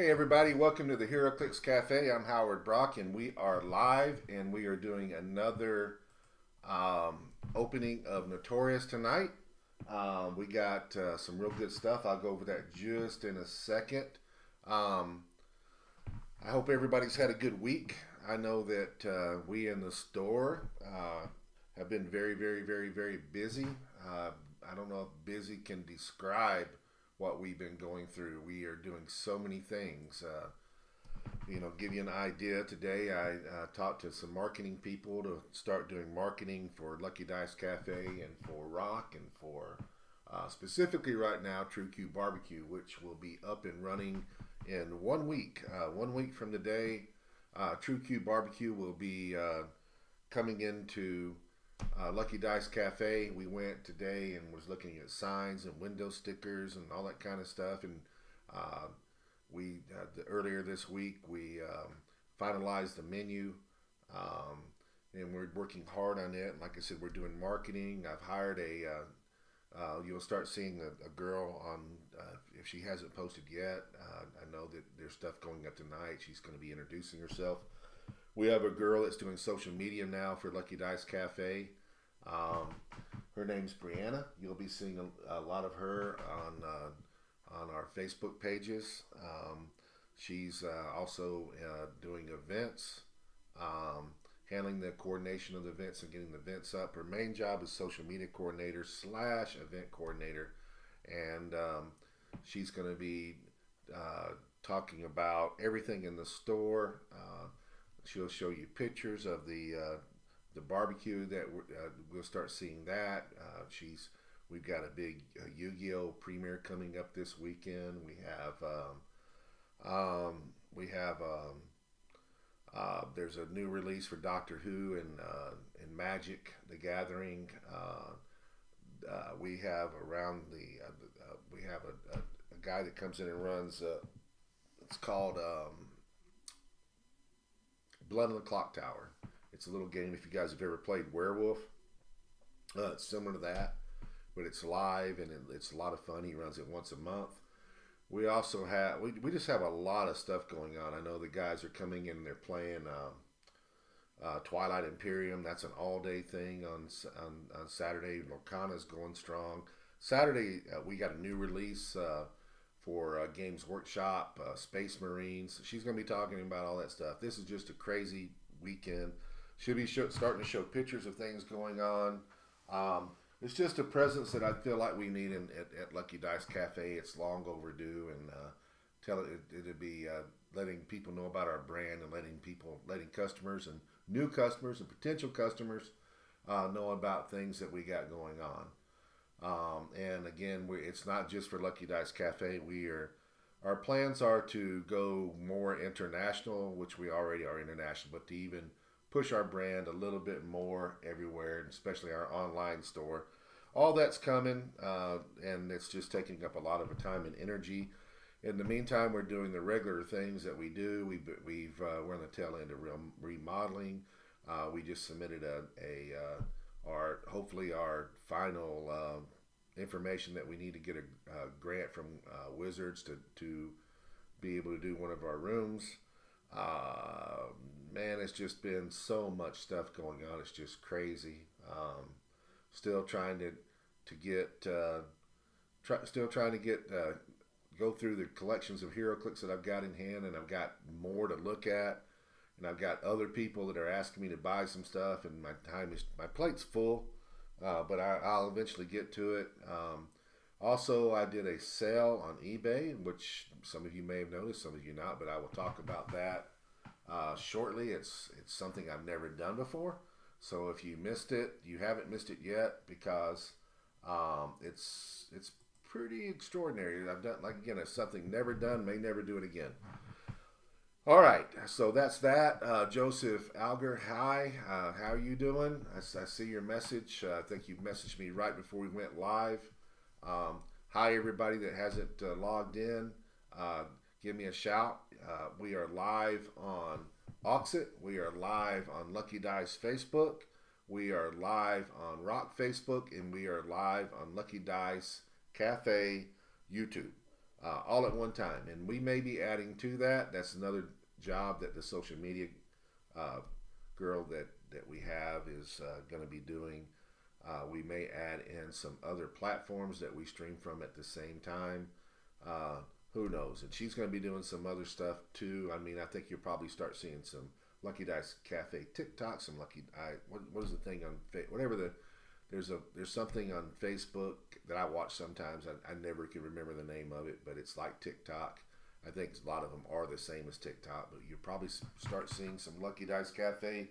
Hey everybody, welcome to the HeroClix Cafe. I'm Howard Brock and we are live and we are doing another opening of Notorious tonight. We got some real good stuff. I'll go over that just in a second. Um, I hope everybody's had a good week. I know that we in the store have been very, very, very, very busy. Uh, I don't know if busy can describe what we've been going through. We are doing so many things. Give you an idea. Today, I talked to some marketing people to start doing marketing for Lucky Dice Cafe and for Rock and for specifically right now True Q Barbecue, which will be up and running in 1 week. 1 week from today, True Q Barbecue will be coming into Lucky Dice Cafe. We went today and was looking at signs and window stickers and all that kind of stuff. And uh, earlier this week we finalized the menu, um, and we're working hard on it. And like I said, we're doing marketing. I've hired you'll start seeing a girl on, if she hasn't posted yet. I know that there's stuff going up tonight. She's going to be introducing herself. We have a girl that's doing social media now for Lucky Dice Cafe. Um, Her name's Brianna. You'll be seeing a lot of her on our Facebook pages. She's also doing events, handling the coordination of the events and getting the events up. Her main job is social media coordinator slash event coordinator, and she's going to be talking about everything in the store. She'll show you pictures of the barbecue that we'll start seeing that. We've got a big Yu-Gi-Oh premiere coming up this weekend. There's a new release for Doctor Who and Magic: The Gathering. We have around we have a guy that comes in and runs. It's called Blood on the Clock Tower. It's a little game. If you guys have ever played Werewolf, it's similar to that, but it's live and it's a lot of fun. He runs it once a month. We also have we just have a lot of stuff going on. I know the guys are coming in and they're playing Twilight Imperium. That's an all day thing on Saturday. Lorcana's going strong. Saturday we got a new release for Games Workshop, Space Marines. She's going to be talking about all that stuff. This is just a crazy weekend. Should be starting to show pictures of things going on. It's just a presence that I feel like we need at Lucky Dice Cafe. It's long overdue, and it'd be letting people know about our brand and letting customers and new customers and potential customers know about things that we got going on. And again, it's not just for Lucky Dice Cafe. Our plans are to go more international, which we already are international, but to even push our brand a little bit more everywhere, and especially our online store. All that's coming, and it's just taking up a lot of our time and energy. In the meantime, we're doing the regular things that we do. We're on the tail end of remodeling. We just submitted our hopefully our final information that we need to get a grant from Wizards to be able to do one of our rooms. Man, it's just been so much stuff going on. It's just crazy. Still trying to get still trying to get go through the collections of HeroClix that I've got in hand, and I've got more to look at, and I've got other people that are asking me to buy some stuff, and my plate's full, but I'll eventually get to it. Also, I did a sale on eBay, which some of you may have noticed, some of you not, but I will talk about that shortly. It's something I've never done before, so if you missed it, you haven't missed it yet, because it's pretty extraordinary. I've done, like, again, it's something never done, may never do it again. All right, so that's that. Joseph Alger, hi. How are you doing? I see your message. I think you messaged me right before we went live. Hi, everybody that hasn't logged in. Give me a shout. We are live on Oxit. We are live on Lucky Dice Facebook. We are live on Rock Facebook, and we are live on Lucky Dice Cafe YouTube. all at one time. And we may be adding to that. That's another job that the social media uh, girl that we have is going to be doing. We may add in some other platforms that we stream from at the same time. Uh, who knows? And she's going to be doing some other stuff too. I mean, I think you'll probably start seeing some Lucky Dice Cafe TikTok, some Lucky I what is the thing on whatever the there's something on Facebook that I watch sometimes. I never can remember the name of it, but it's like TikTok. I think a lot of them are the same as TikTok, but you'll probably start seeing some Lucky Dice Cafe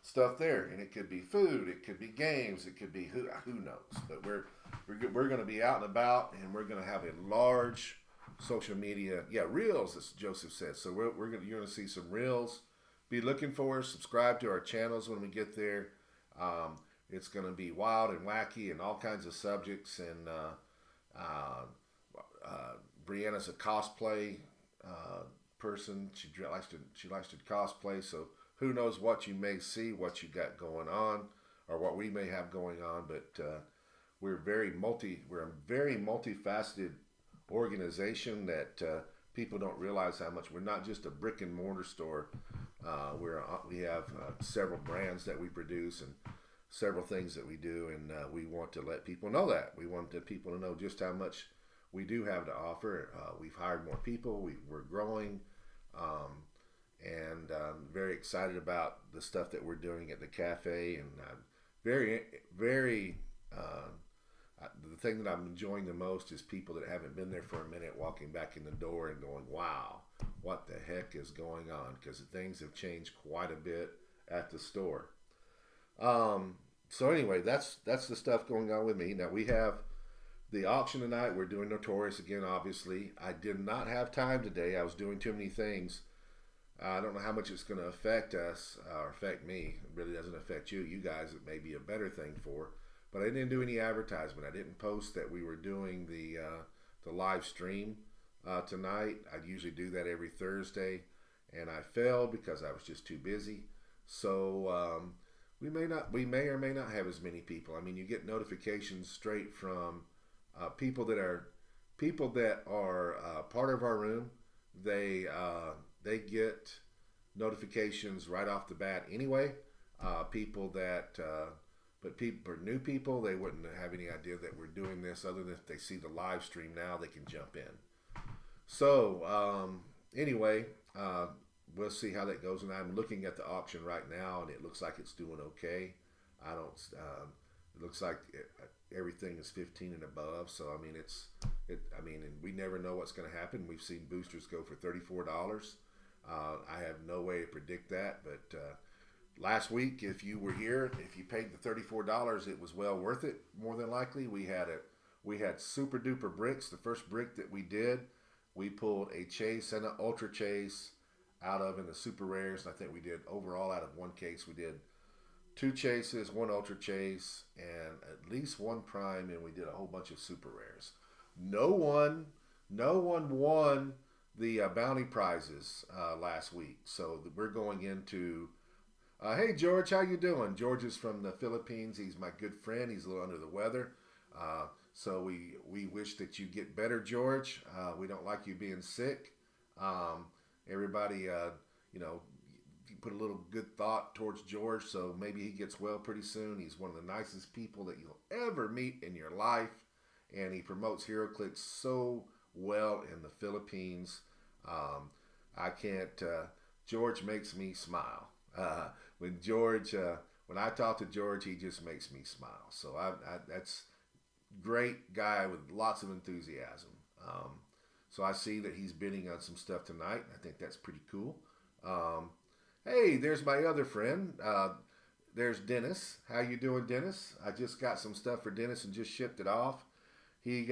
stuff there, and it could be food, it could be games, it could be who knows. But we're going to be out and about, and we're going to have a large social media, reels, as Joseph said. So you're going to see some reels. Be looking for us. Subscribe to our channels when we get there. It's going to be wild and wacky and all kinds of subjects. And Brianna's a cosplay person. She likes to cosplay. So who knows what you may see, what you got going on, or what we may have going on. But we're a very multifaceted organization that people don't realize how much. We're not just a brick and mortar store. We have several brands that we produce and several things that we do, and we want to let people know that. We want the people to know just how much we do have to offer. We've hired more people. We're growing, and I'm very excited about the stuff that we're doing at the cafe. And I'm very. The thing that I'm enjoying the most is people that haven't been there for a minute walking back in the door and going, "Wow, what the heck is going on?" Because things have changed quite a bit at the store. So anyway, that's the stuff going on with me. Now we have the auction tonight. We're doing Notorious again, obviously. I did not have time today. I was doing too many things. I don't know how much it's going to affect us or affect me. It really doesn't affect you. You guys, it may be a better thing for. But I didn't do any advertisement. I didn't post that we were doing the live stream tonight. I usually do that every Thursday, and I failed because I was just too busy. So we may or may not have as many people. I mean, you get notifications straight from people that are part of our room. They get notifications right off the bat anyway. But for new people, they wouldn't have any idea that we're doing this, other than if they see the live stream now, they can jump in. So anyway, we'll see how that goes. And I'm looking at the auction right now, and it looks like it's doing okay. It looks like everything is 15 and above. So I mean, and we never know what's going to happen. We've seen boosters go for $34. I have no way to predict that, but. Last week, if you were here, if you paid the $34, it was well worth it. More than likely, we had super duper bricks. The first brick that we did, we pulled a chase and an ultra chase out of in the super rares. And I think we did overall out of one case, we did 2 chases, 1 ultra chase, and at least 1 prime, and we did a whole bunch of super rares. No one won the bounty prizes last week. So we're going into. Hey George, how you doing? George is from the Philippines. He's my good friend. He's a little under the weather. So we wish that you get better, George. We don't like you being sick. Everybody, put a little good thought towards George, so maybe he gets well pretty soon. He's one of the nicest people that you'll ever meet in your life, and he promotes HeroClix so well in the Philippines. George makes me smile. When I talk to George, he just makes me smile. So that's great guy with lots of enthusiasm. So I see that he's bidding on some stuff tonight. I think that's pretty cool. Hey, there's my other friend. There's Dennis. How you doing, Dennis? I just got some stuff for Dennis and just shipped it off. We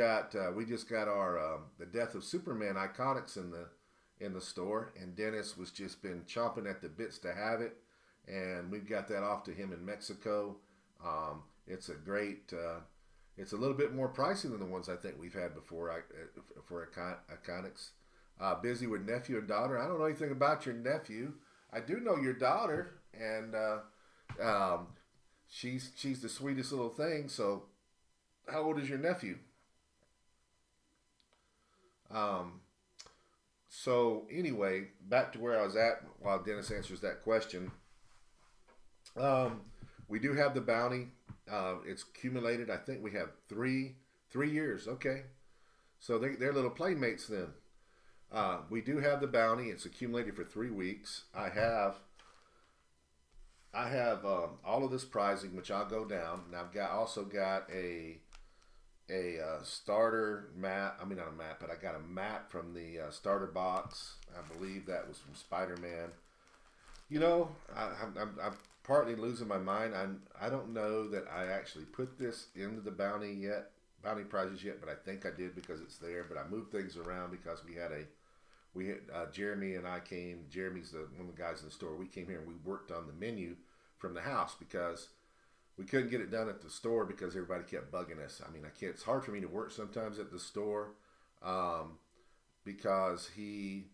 just got our the Death of Superman Iconics in the store, and Dennis was just been chomping at the bits to have it, and we've got that off to him in Mexico. It's a great. It's a little bit more pricey than the ones I think we've had before for Iconics. Busy with nephew and daughter. I don't know anything about your nephew. I do know your daughter, and she's the sweetest little thing. So, how old is your nephew? Um, so anyway, back to where I was at while Dennis answers that question. Um, we do have the bounty. It's accumulated. I think we have three years. Okay, so they're little playmates then. We do have the bounty. It's accumulated for 3 weeks. I have all of this prizing, which I'll go down, and I've got also got a starter map. I mean, not a map, but I got a map from the starter box. I believe that was from Spider Man. You know, I'm partly losing my mind. I don't know that I actually put this into the bounty prizes yet, but I think I did because it's there. But I moved things around because we had Jeremy and I came. Jeremy's one of the guys in the store. We came here and we worked on the menu from the house because we couldn't get it done at the store because everybody kept bugging us. I mean, I can't. It's hard for me to work sometimes at the store um, because he.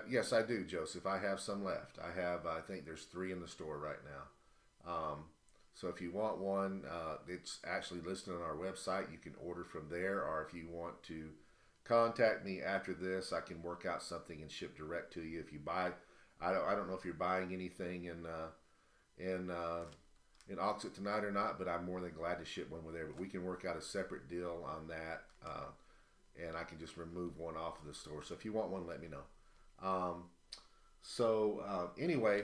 Yes, I do, Joseph. I have some left. I think there's three in the store right now. So if you want one, it's actually listed on our website. You can order from there, or if you want to contact me after this, I can work out something and ship direct to you. If you buy, I don't know if you're buying anything in in Oxford tonight or not, but I'm more than glad to ship one with there. But we can work out a separate deal on that, and I can just remove one off of the store. So if you want one, let me know. Um, anyway,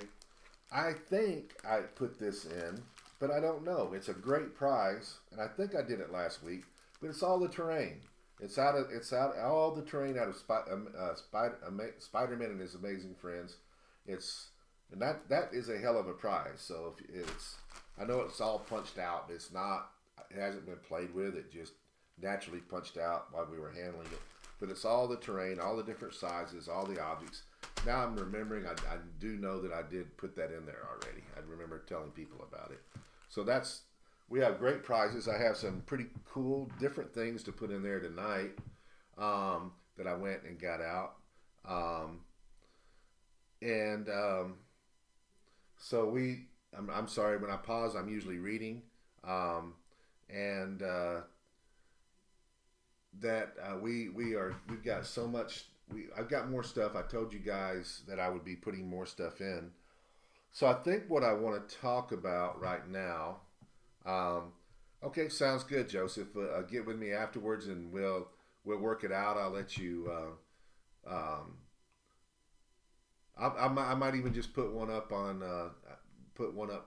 I think I put this in, but I don't know. It's a great prize, and I think I did it last week. But it's all the terrain. It's out all the terrain out of Spider-Man and His Amazing Friends. It's and that is a hell of a prize. So if it's I know it's all punched out, but it's not. It hasn't been played with. It just naturally punched out while we were handling it. But it's all the terrain, all the different sizes, all the objects. Now I'm remembering. I do know that I did put that in there already. I remember telling people about it. So we have great prizes. I have some pretty cool different things to put in there tonight that I went and got out. Um, and so I'm sorry when I pause. I'm usually reading, and that we've got so much. I've got more stuff. I told you guys that I would be putting more stuff in. So I think what I want to talk about right now. Um, okay, sounds good, Joseph. Get with me afterwards, and we'll work it out. I'll let you. I might even just put one up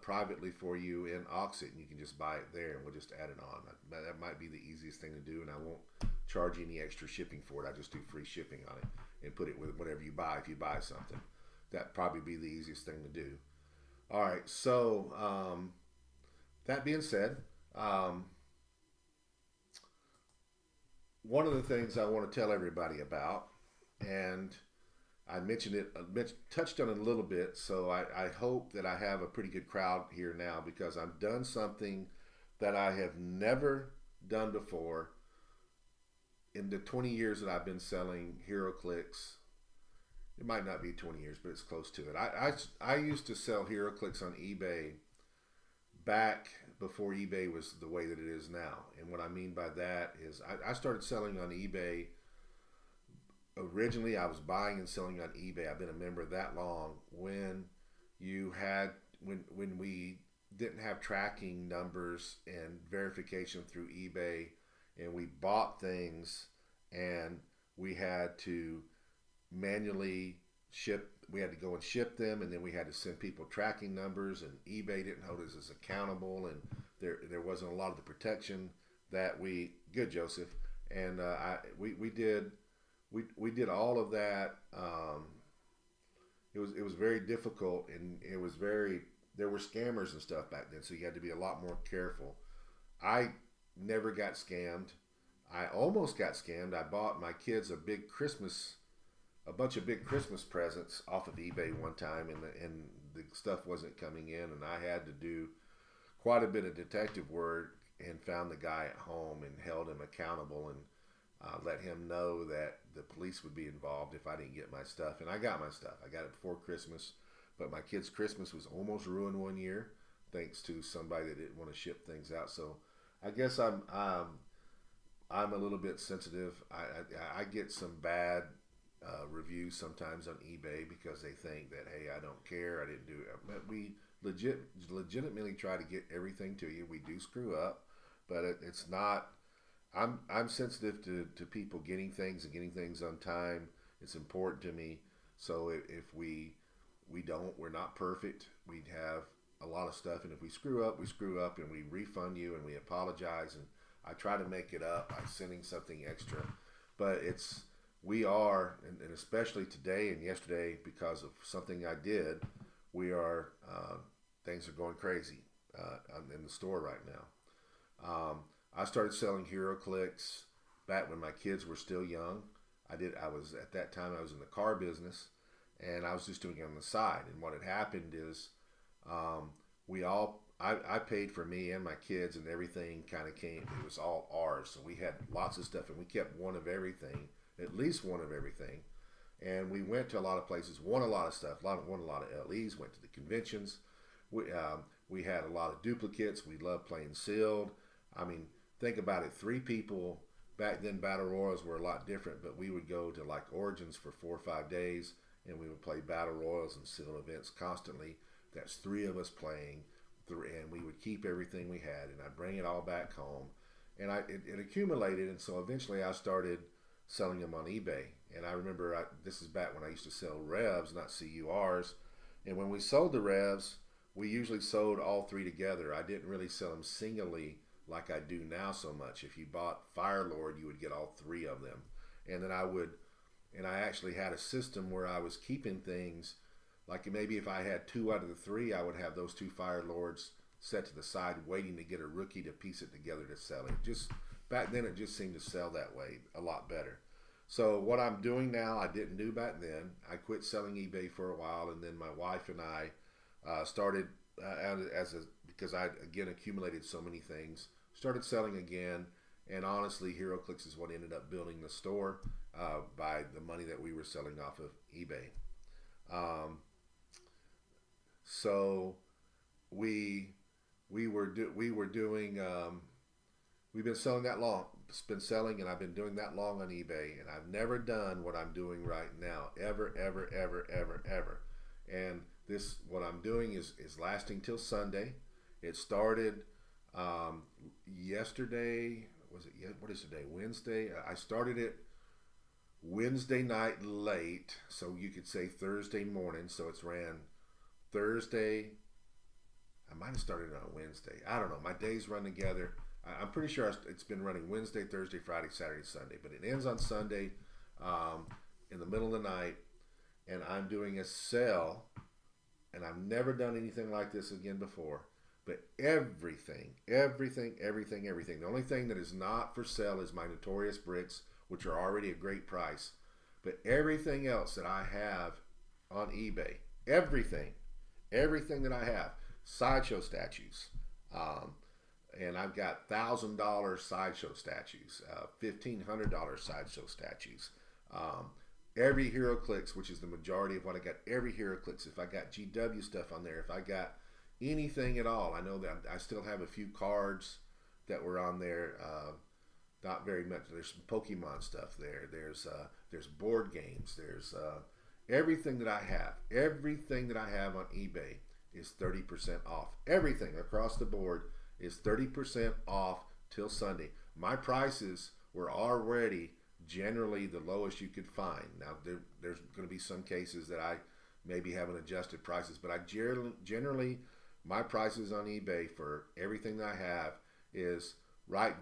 privately for you in Oxit, and you can just buy it there, and we'll just add it on. That might be the easiest thing to do, and I won't charge you any extra shipping for it. I just do free shipping on it and put it with whatever you buy if you buy something. That'd probably be the easiest thing to do. All right, so that being said, um, one of the things I want to tell everybody about, and I mentioned it, touched on it a little bit, so I hope that I have a pretty good crowd here now because I've done something that I have never done before in the 20 years that I've been selling HeroClix. It might not be 20 years, but it's close to it. I used to sell HeroClix on eBay back before eBay was the way that it is now. And what I mean by that is I started selling on eBay. Originally, I was buying and selling on eBay. I've been a member that long. When we didn't have tracking numbers and verification through eBay, and we bought things, and we had to manually ship. We had to go and ship them, and then we had to send people tracking numbers, and eBay didn't hold us as accountable, and there wasn't a lot of the protection that we good Joseph, and we did all of that. It was very difficult, and there were scammers and stuff back then, so you had to be a lot more careful. I never got scammed. I almost got scammed. I bought my kids a bunch of big Christmas presents off of eBay one time, and the stuff wasn't coming in, and I had to do quite a bit of detective work and found the guy at home and held him accountable and let him know that the police would be involved if I didn't get my stuff. And I got my stuff. I got it before Christmas, but my kid's Christmas was almost ruined one year thanks to somebody that didn't want to ship things out. So I guess I'm a little bit sensitive. I get some bad reviews sometimes on eBay because they think that, hey, I don't care, I didn't do it. But we legitimately try to get everything to you. We do screw up, but it's not. I'm sensitive to people getting things and getting things on time. It's important to me. So if we're not perfect. We have a lot of stuff, and if we screw up, we screw up, and we refund you, and we apologize, and I try to make it up by sending something extra. But we are, and especially today and yesterday, because of something I did, we are things are going crazy in the store right now. I started selling HeroClix back when my kids were still young. I was at that time I was in the car business, and I was just doing it on the side. And what had happened is, I paid for me and my kids, and everything kind of came. It was all ours, so we had lots of stuff, and we kept one of everything, at least one of everything. And we went to a lot of places, won a lot of stuff, won a lot of LEs, went to the conventions. We had a lot of duplicates. We loved playing sealed. I mean, think about it. 3 people back then. Battle Royals were a lot different, but we would go to like Origins for 4 or 5 days, and we would play Battle Royals and sealed events constantly. That's 3 of us playing, and we would keep everything we had, and I'd bring it all back home, and it accumulated, and so eventually I started selling them on eBay. And I remember this is back when I used to sell revs, not CURs, and when we sold the revs, we usually sold all 3 together. I didn't really sell them singly like I do now so much. If you bought Fire Lord, you would get all 3 of them, and then I actually had a system where I was keeping things. Like maybe if I had 2 out of the 3, I would have those 2 Fire Lords set to the side, waiting to get a rookie to piece it together to sell it. Just back then, it just seemed to sell that way a lot better. So what I'm doing now, I didn't do back then. I quit selling eBay for a while, and then my wife and I started because I again accumulated so many things. Started selling again, and honestly, HeroClix is what ended up building the store by the money that we were selling off of eBay. So we've been selling that long. It's been selling, and I've been doing that long on eBay, and I've never done what I'm doing right now, ever. And what I'm doing is lasting till Sunday. It started yesterday. What is today? Wednesday. I started it Wednesday night late, so you could say Thursday morning. So it's ran Thursday. I might have started it on Wednesday. I don't know. My days run together. I'm pretty sure it's been running Wednesday, Thursday, Friday, Saturday, Sunday. But it ends on Sunday in the middle of the night. And I'm doing a sale. And I've never done anything like this again before. But everything. The only thing that is not for sale is my Notorious bricks, which are already a great price. But everything else that I have on eBay, everything that I have, Sideshow statues, and I've got $1,000 Sideshow statues, $1,500 Sideshow statues, every HeroClix, which is the majority of what I got, every HeroClix. If I got GW stuff on there, if I got anything at all, I know that I still have a few cards that were on there. Not very much. There's some Pokemon stuff there. There's board games. There's everything that I have. Everything that I have on eBay is 30% off. Everything across the board is 30% off till Sunday. My prices were already generally the lowest you could find. Now there's going to be some cases that I maybe haven't adjusted prices, but I generally my prices on eBay for everything that I have is right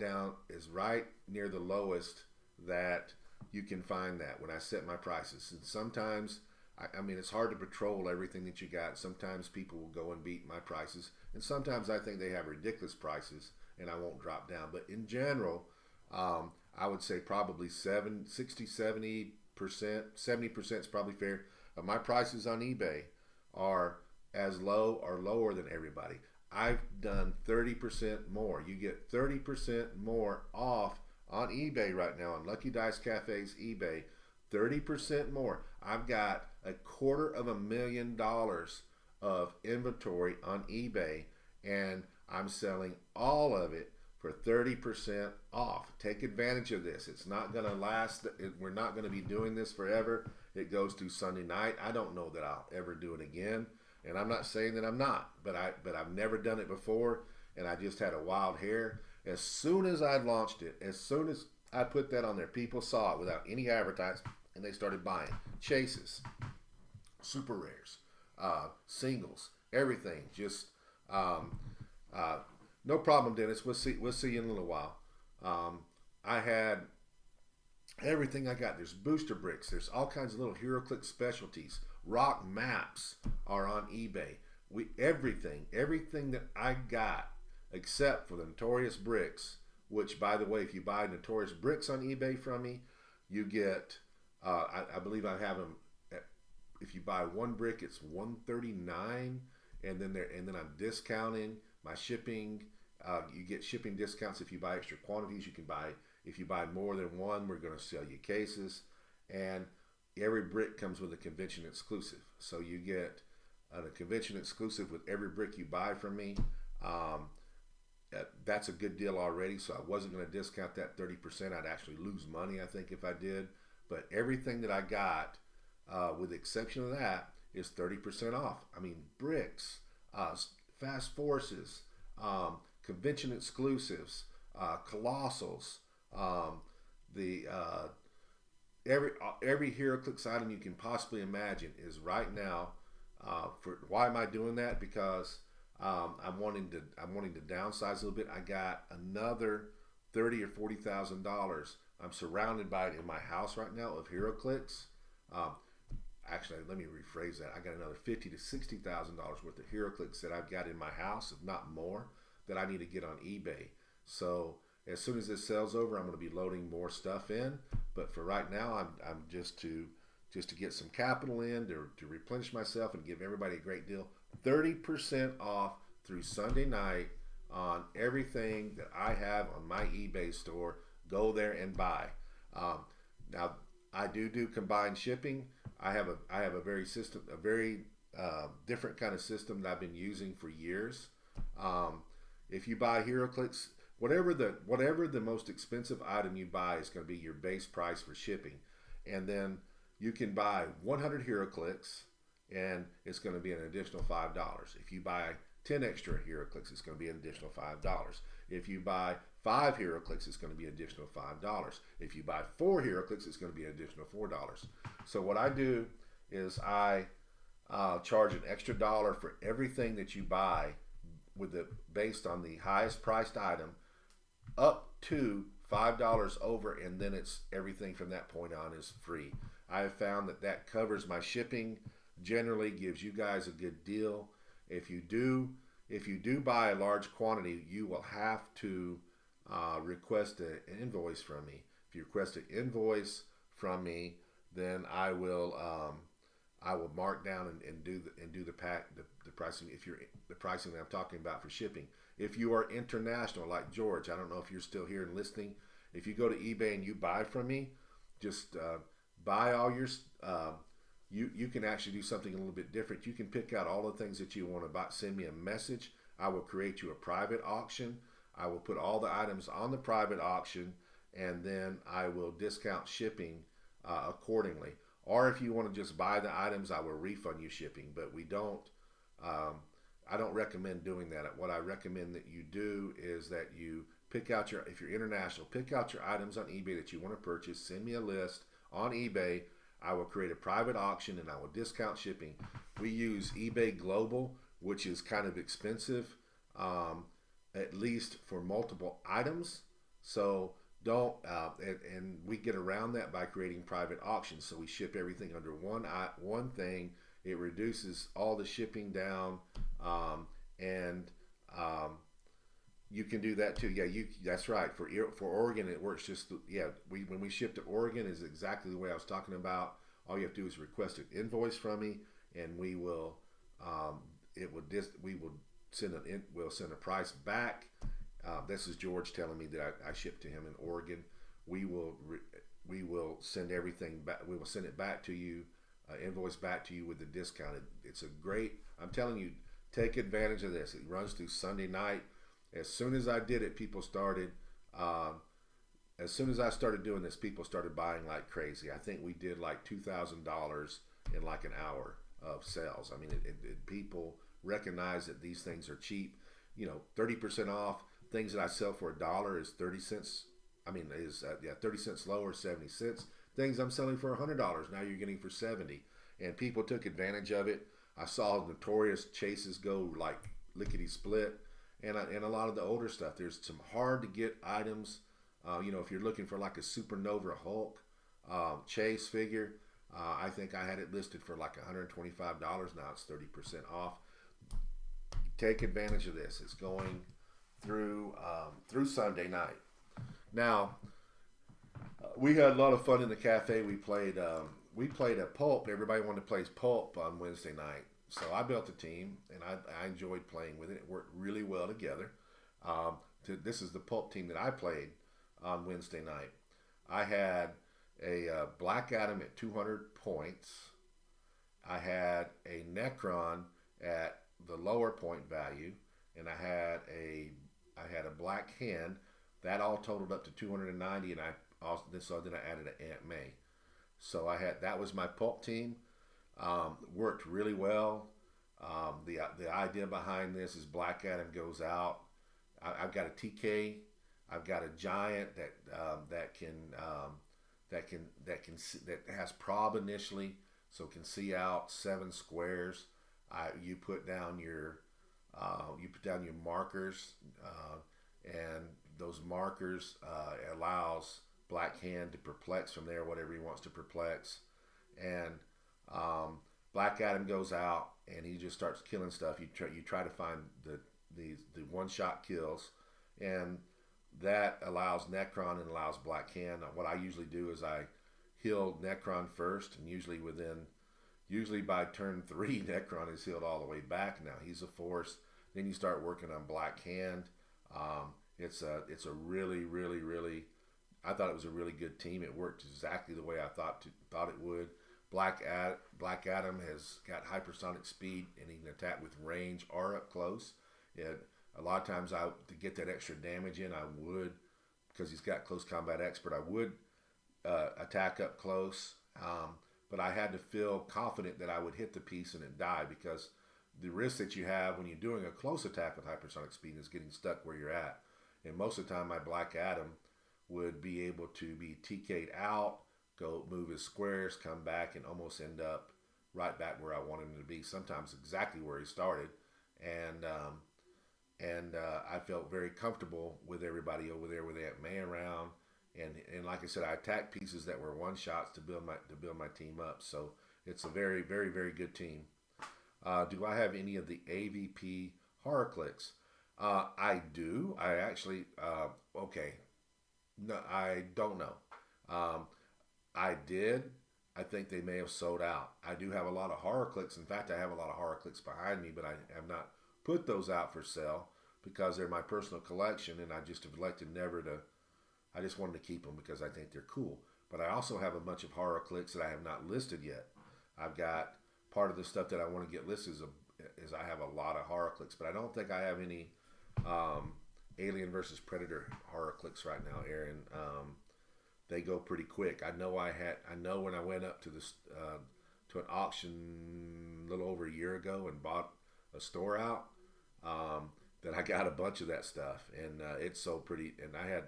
near the lowest that you can find that when I set my prices. And sometimes, I mean, it's hard to patrol everything that you got. Sometimes people will go and beat my prices, and sometimes I think they have ridiculous prices and I won't drop down. But in general, I would say probably 60, 70%, 70% is probably fair. My prices on eBay are as low or lower than everybody. I've done 30% more. You get 30% more off on eBay right now on Lucky Dice Cafe's eBay. 30% more. I've got $250,000 of inventory on eBay, and I'm selling all of it for 30% off. Take advantage of this. It's not going to last. We're not going to be doing this forever. It goes through Sunday night. I don't know that I'll ever do it again, and I'm not saying that I'm not, but I've never done it before, and I just had a wild hair. As soon as I launched it, as soon as I put that on there, people saw it without any advertising, and they started buying chases, super rares, singles, everything. Just no problem, Dennis. We'll see you in a little while. I had everything I got. There's booster bricks. There's all kinds of little HeroClix specialties. Rock maps are on eBay. Everything that I got, except for the Notorious bricks. Which, by the way, if you buy Notorious bricks on eBay from me, you get. I believe I have them. If you buy one brick, it's $139, and then I'm discounting my shipping. You get shipping discounts if you buy extra quantities. If you buy more than one, we're going to sell you cases, and every brick comes with a convention exclusive. So you get a convention exclusive with every brick you buy from me. That's a good deal already. So I wasn't going to discount that 30%. I'd actually lose money, I think, if I did. But everything that I got, with the exception of that, is 30% off. I mean, bricks, fast forces, convention exclusives, colossals, every HeroClix item you can possibly imagine is right now. Why am I doing that? Because I'm wanting to downsize a little bit. I got another $30,000 or $40,000. I'm surrounded by it in my house right now of HeroClix. Actually, let me rephrase that. I got another $50,000 to $60,000 worth of HeroClix that I've got in my house, if not more, that I need to get on eBay. So as soon as this sells over, I'm going to be loading more stuff in. But for right now, I'm just to get some capital in to replenish myself and give everybody a great deal. 30% off through Sunday night on everything that I have on my eBay store. Go there and buy. Now I do combined shipping. I have a very different kind of system that I've been using for years. If you buy HeroClix, whatever the most expensive item you buy is going to be your base price for shipping, and then you can buy 100 HeroClix, and it's going to be an additional $5. If you buy 10 extra HeroClix, it's going to be an additional $5. If you buy 5 HeroClix, it's going to be an additional $5. If you buy 4 HeroClix, it's going to be an additional $4. So what I do is I charge an extra dollar for everything that you buy based on the highest priced item up to $5 over, and then it's everything from that point on is free. I have found that covers my shipping, generally gives you guys a good deal. If you do buy a large quantity, you will have to request an invoice from me. If you request an invoice from me, then I will mark down and do the pricing. If you're the pricing that I'm talking about for shipping. If you are international, like George, I don't know if you're still here and listening. If you go to eBay and you buy from me, just buy all your. You can actually do something a little bit different. You can pick out all the things that you want to buy. Send me a message. I will create you a private auction. I will put all the items on the private auction, and then I will discount shipping accordingly. Or if you want to just buy the items, I will refund you shipping. But we don't. I don't recommend doing that. What I recommend that you do is that you pick out if you're international, pick out your items on eBay that you want to purchase. Send me a list on eBay. I will create a private auction and I will discount shipping. We use eBay Global, which is kind of expensive, at least for multiple items. So don't, and we get around that by creating private auctions. So we ship everything under one thing. It reduces all the shipping down, and you can do that too. Yeah, that's right. For Oregon, it works just when we ship to Oregon is exactly the way I was talking about. All you have to do is request an invoice from me, and we will we'll send a price back. This is George telling me that I shipped to him in Oregon. We will send everything back. We will send it back to you, invoice back to you with the discounted. It's a great. I'm telling you, take advantage of this. It runs through Sunday night. As soon as I did it, people started. Um, as soon as I started doing this, people started buying like crazy. I think we did like $2,000 in like an hour of sales. I mean, people recognize that these things are cheap. 30% off things that I sell for $1 is 30 cents. I mean, is 30 cents lower, 70 cents. Things I'm selling for $100 now you're getting for 70, and people took advantage of it. I saw notorious chases go like lickety split, and a lot of the older stuff. There's some hard to get items. If you're looking for like a Supernova Hulk chase figure, I think I had it listed for like $125. Now it's 30% off. Take advantage of this. It's going through Sunday night. Now we had a lot of fun in the cafe. We played a pulp. Everybody wanted to play pulp on Wednesday night, so I built a team and I enjoyed playing with it. It worked really well together. This is the pulp team that I played on Wednesday night. I had a Black Adam at 200 points. I had a Necron at the lower point value, and I had a Black Hen that all totaled up to 290, and then I added an Aunt May. So that was my pulp team. Worked really well. The idea behind this is Black Adam goes out. I've got a TK. I've got a giant that has prob initially, so can see out 7 squares. You put down your markers, and those markers allows Black Hand to perplex from there, whatever he wants to perplex, and Black Adam goes out and he just starts killing stuff. You try to find the one shot kills, and that allows Necron and allows Black Hand. What I usually do is I heal Necron first, and usually by turn 3, Necron is healed all the way back. Now he's a force. Then you start working on Black Hand. It's a really, really, really. I thought it was a really good team. It worked exactly the way I thought it would. Black Adam has got hypersonic speed, and he can attack with range or up close. A lot of times, to get that extra damage in, I would, because he's got close combat expert, I would attack up close. But I had to feel confident that I would hit the piece and it die, because the risk that you have when you're doing a close attack with hypersonic speed is getting stuck where you're at. And most of the time, my Black Adam would be able to be TK'd out, go move his squares, come back, and almost end up right back where I wanted him to be. Sometimes exactly where he started, and I felt very comfortable with everybody over there with Aunt May around. And like I said, I attacked pieces that were one shots to build my team up. So it's a very, very, very good team. Do I have any of the AVP HorrorClix? I do. I actually okay. No, I don't know. I did. I think they may have sold out. I do have a lot of HorrorClix. In fact, I have a lot of HorrorClix behind me, but I have not put those out for sale because they're my personal collection, and I just have elected never to. I just wanted to keep them because I think they're cool. But I also have a bunch of HorrorClix that I have not listed yet. I've got part of the stuff that I want to get listed is I have a lot of HorrorClix, but I don't think I have any Alien versus Predator HorrorClix right now, Aaron. They go pretty quick. I know when I went up to this to an auction a little over a year ago and bought a store out, that I got a bunch of that stuff, and it sold pretty. And I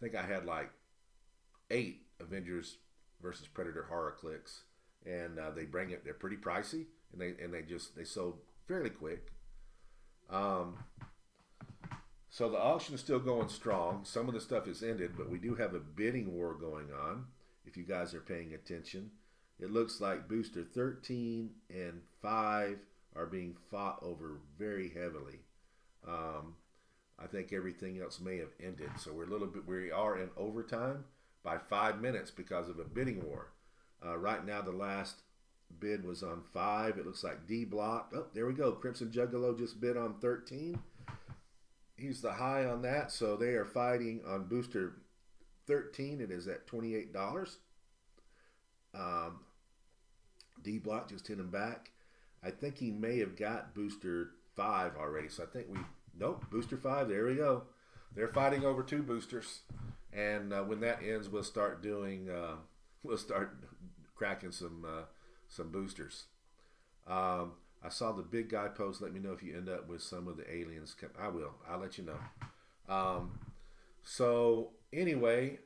think I had like 8 Avengers versus Predator HorrorClix, and they're pretty pricey, and they sold fairly quick. So the auction is still going strong. Some of the stuff is ended, but we do have a bidding war going on. If you guys are paying attention, it looks like booster 13 and 5 are being fought over very heavily. I think everything else may have ended. So we are in overtime by 5 minutes because of a bidding war. Right now, the last bid was on 5. It looks like D Block. Oh, there we go. Crimson Juggalo just bid on 13. He's the high on that. So they are fighting on booster 13. It is at $28. D Block just hit him back. I think he may have got booster 5 already. So I think we Nope, booster 5. There we go. They're fighting over 2 boosters, and when that ends, we'll start doing. We'll start cracking some boosters. I saw the big guy post. Let me know if you end up with some of the aliens. I will. I'll let you know. So anyway,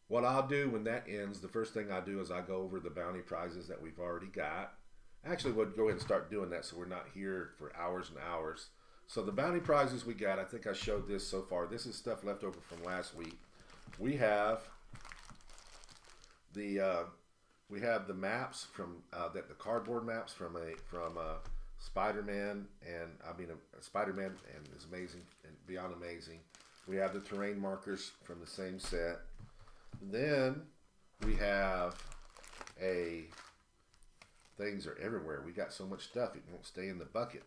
what I'll do when that ends, the first thing I do is I go over the bounty prizes that we've already got. Actually, we'll go ahead and start doing that so we're not here for hours and hours. So the bounty prizes we got, I think I showed this so far. This is stuff left over from last week. We have the maps from the cardboard maps from Spider-Man, and Spider-Man and is amazing and beyond amazing. We have the terrain markers from the same set. Then we have things are everywhere. We got so much stuff it won't stay in the bucket.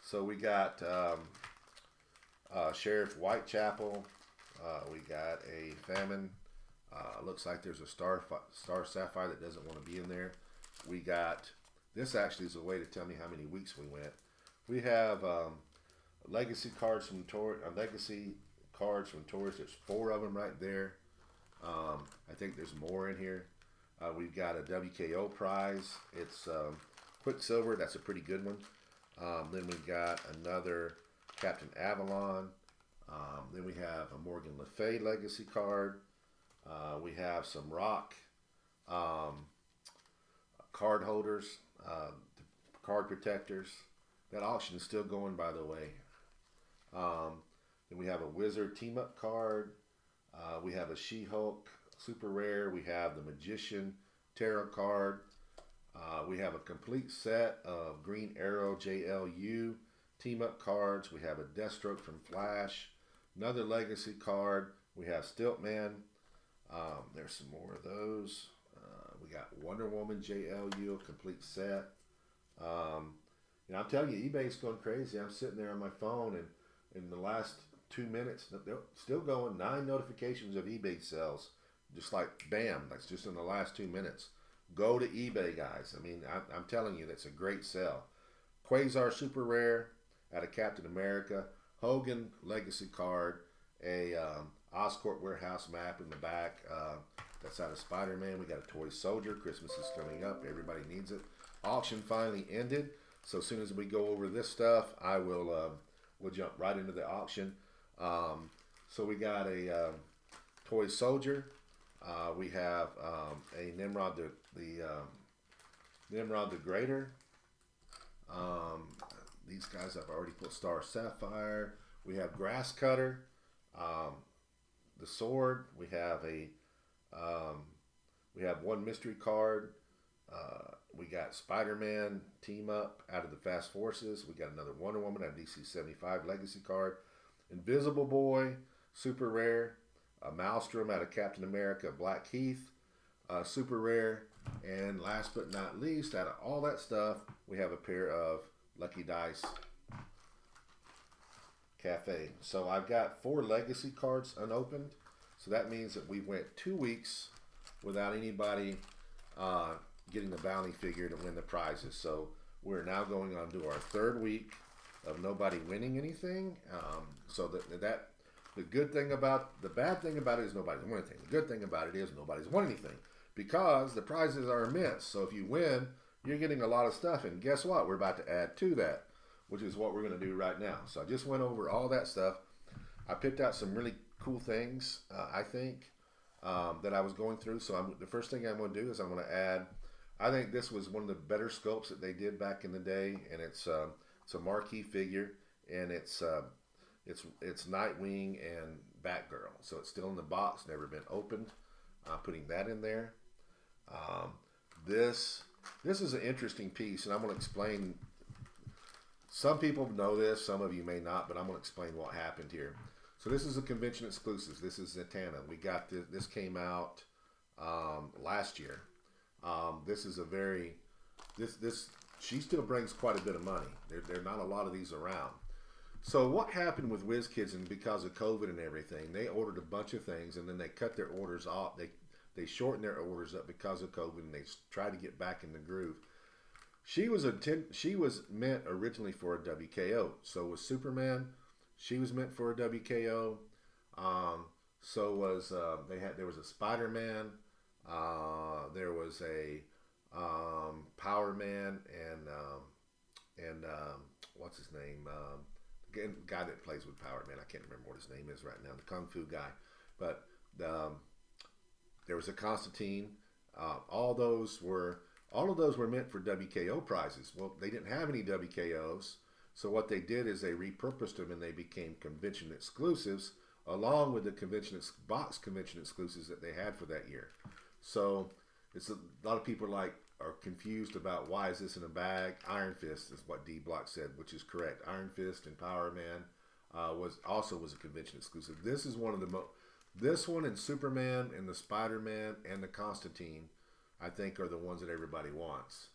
So we got Sheriff Whitechapel. We got a famine. Looks like there's a star sapphire that doesn't want to be in there. We got this. Actually is a way to tell me how many weeks we went. We have legacy cards from legacy cards from Taurus. There's 4 of them right there. I think there's more in here. We've got a WKO prize. It's Quicksilver. That's a pretty good one. Then we've got another Captain Avalon. Then we have a Morgan Le Fay legacy card. We have some rock card holders, card protectors. That auction is still going, by the way. Then we have a Wizard team up card. We have a She-Hulk super rare. We have the Magician tarot card. We have a complete set of Green Arrow JLU team up cards. We have a Deathstroke from Flash. Another legacy card. We have Stiltman. There's some more of those. We got Wonder Woman JLU, a complete set. I'm telling you, eBay's going crazy. I'm sitting there on my phone, and in the last 2 minutes, they're still going 9 notifications of eBay sales. Just like bam, that's just in the last 2 minutes. Go to eBay, guys. I mean, I'm telling you, that's a great sell. Quasar super rare out of Captain America. Hogan legacy card. A Oscorp warehouse map in the back. That's out of Spider-Man. We got a toy soldier. Christmas is coming up. Everybody needs it. Auction finally ended. So as soon as we go over this stuff, I will we'll jump right into the auction. So we got a toy soldier. We have a Nimrod Nimrod the Greater. These guys I've already put Star Sapphire. We have Grass Cutter. The sword. We have one mystery card. We got Spider-Man team up out of the Fast Forces. We got another Wonder Woman out of DC 75 legacy card. Invisible Boy super rare. A Maelstrom out of Captain America Black Heath super rare. And last but not least, out of all that stuff, we have a pair of Lucky Dice Cafe. So I've got 4 legacy cards unopened. So that means that we went 2 weeks without anybody getting the bounty figure to win the prizes. So we're now going on to our 3rd week of nobody winning anything. So the good thing about, the bad thing about it is nobody's won anything. The good thing about it is nobody's won anything because the prizes are immense. So if you win, you're getting a lot of stuff. And guess what? We're about to add to that, which is what we're going to do right now. So I just went over all that stuff. I picked out some really cool things, I think, that I was going through. So the first thing I'm going to do is I'm going to add, I think this was one of the better sculpts that they did back in the day. And it's a marquee figure. And it's Nightwing and Batgirl. So it's still in the box, never been opened. Putting that in there. This is an interesting piece, and I'm going to explain. Some people know this, some of you may not, but I'm going to explain what happened here. So this is a convention exclusive. This is Zatanna. We got this. This came out last year. This is a very she still brings quite a bit of money. There are not a lot of these around. So what happened with WizKids, and because of COVID and everything, they ordered a bunch of things and then they cut their orders off. They shortened their orders up because of COVID and they tried to get back in the groove. She was meant originally for a WKO. So was Superman. She was meant for a WKO. So was there was a Spider Man. There was a Power Man and what's his name? Guy that plays with Power Man. I can't remember what his name is right now. The Kung Fu guy. But there was a Constantine. All of those were meant for WKO prizes. Well, they didn't have any WKOs, so what they did is they repurposed them and they became convention exclusives, along with the box convention exclusives that they had for that year. So it's a lot of people are confused about why is this in a bag. Iron Fist is what D Block said, which is correct. Iron Fist and Power Man was a convention exclusive. This is one of the this one and Superman and the Spider-Man and the Constantine, I think, are the ones that everybody wants.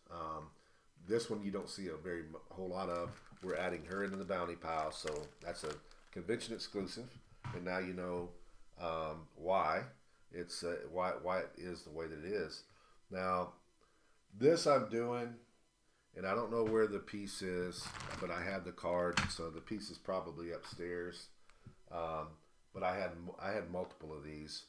This one you don't see a whole lot of. We're adding her into the bounty pile, so that's a convention exclusive, and now you know why it's why it is the way that it is. Now, this I'm doing, and I don't know where the piece is, but I have the card, so the piece is probably upstairs. But I had multiple of these,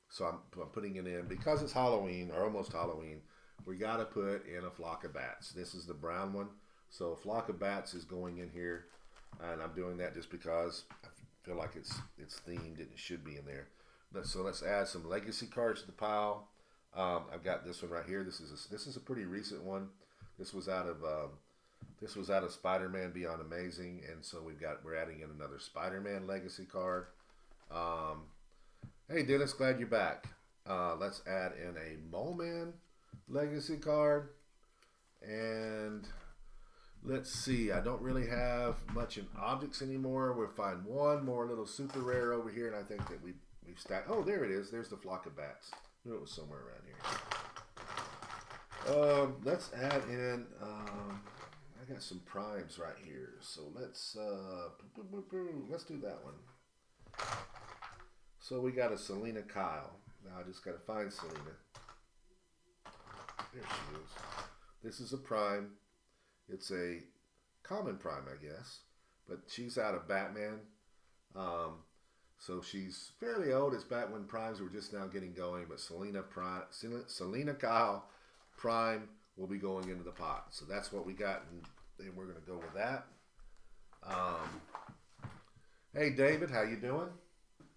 so I'm putting it in because it's Halloween or almost Halloween. We got to put in a Flock of Bats. This is the brown one, so Flock of Bats is going in here, and I'm doing that just because I feel like it's themed and it should be in there. So let's add some legacy cards to the pile. I've got this one right here. This is a pretty recent one. This was out of Spider-Man Beyond Amazing, and so we're adding in another Spider-Man legacy card. Hey Dennis, glad you're back. Let's add in a Mole Man legacy card, and let's see. I don't really have much in objects anymore. We'll find one more little super rare over here, and I think that we've stacked. Oh, there it is. There's the Flock of Bats. I knew it was somewhere around here. Let's add in. I got some primes right here, so let's do that one. So we got a Selina Kyle. Now I just got to find Selina. There she is. This is a prime. It's a common prime, I guess, but she's out of Batman. So she's fairly old. It's back when primes were just now getting going, but Selina Kyle prime will be going into the pot. So that's what we got, and we're going to go with that. Hey David, how you doing?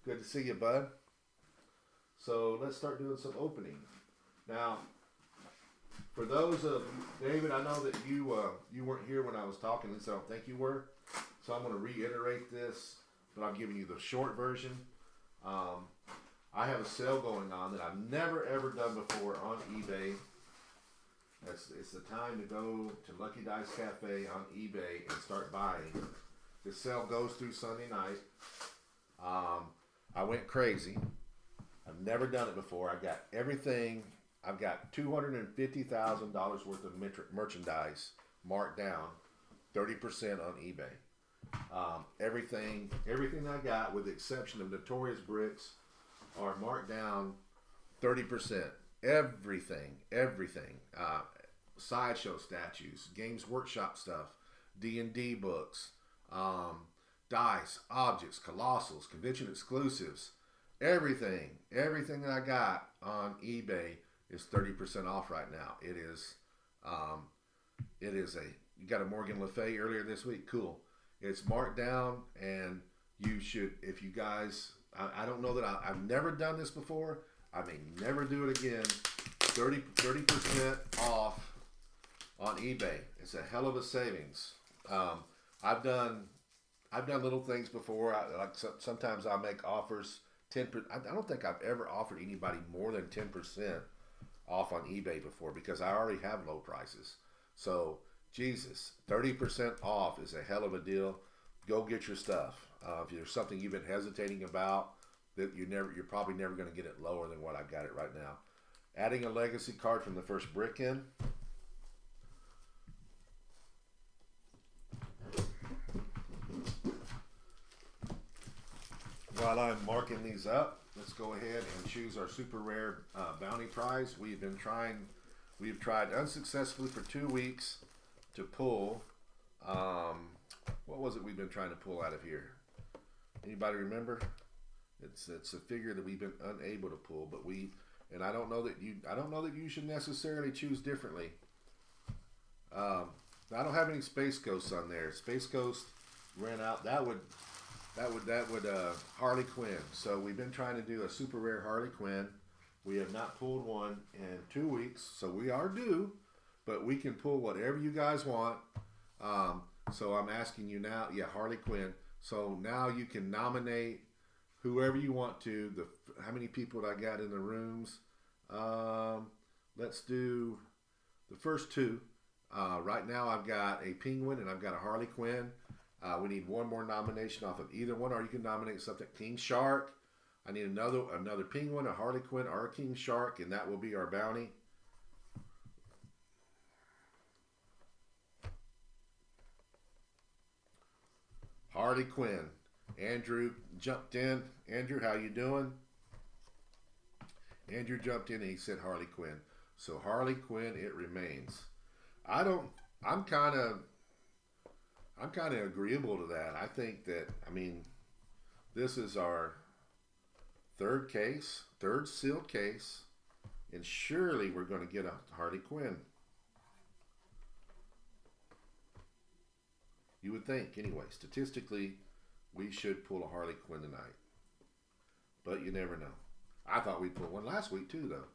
Good to see you, bud. So let's start doing some opening. Now, for those of David, I know that you weren't here when I was talking, and so I don't think you were. So I'm going to reiterate this, but I'm giving you the short version. I have a sale going on that I've never ever done before on eBay. It's the time to go to Lucky Dice Cafe on eBay and start buying. This sale goes through Sunday night. I went crazy. I've never done it before. I got everything. I've got $250,000 worth of merchandise marked down, 30% on eBay. Everything I got, with the exception of Notorious Bricks, are marked down 30%. Everything. Sideshow statues, Games Workshop stuff, D&D books, dice, objects, colossals, convention exclusives, everything that I got on eBay is 30% off right now. You got a Morgan Le Fay earlier this week. Cool. It's marked down, and you should, if you guys, I don't know that I've never done this before. I may never do it again. 30% off on eBay. It's a hell of a savings. I've done little things before. Sometimes I make offers 10%. I don't think I've ever offered anybody more than 10% off on eBay before, because I already have low prices. So Jesus, 30% off is a hell of a deal. Go get your stuff. If there's something you've been hesitating about, that you're probably never going to get it lower than what I got it right now. Adding a legacy card from the first brick in. While I'm marking these up, let's go ahead and choose our super rare bounty prize. We've tried unsuccessfully for 2 weeks to pull. What was it we've been trying to pull out of here? Anybody remember? It's a figure that we've been unable to pull, but I don't know that you should necessarily choose differently. I don't have any Space Ghosts on there. Space Ghost ran out. That would Harley Quinn. So we've been trying to do a super rare Harley Quinn. We have not pulled one in 2 weeks, so we are due, but we can pull whatever you guys want. So I'm asking you now, Harley Quinn. So now you can nominate whoever you want to. How many people I got in the rooms? Let's do the first two. Right now I've got a Penguin and I've got a Harley Quinn. We need one more nomination off of either one, or you can nominate something. King Shark. I need another Penguin, a Harley Quinn, or a King Shark, and that will be our bounty. Harley Quinn. Andrew jumped in. Andrew, how you doing? Andrew jumped in and he said Harley Quinn. So Harley Quinn, it remains. I'm kind of agreeable to that. I think that, this is our third sealed case, and surely we're going to get a Harley Quinn. You would think, anyway. Statistically, we should pull a Harley Quinn tonight. But you never know. I thought we'd pull one last week too, though.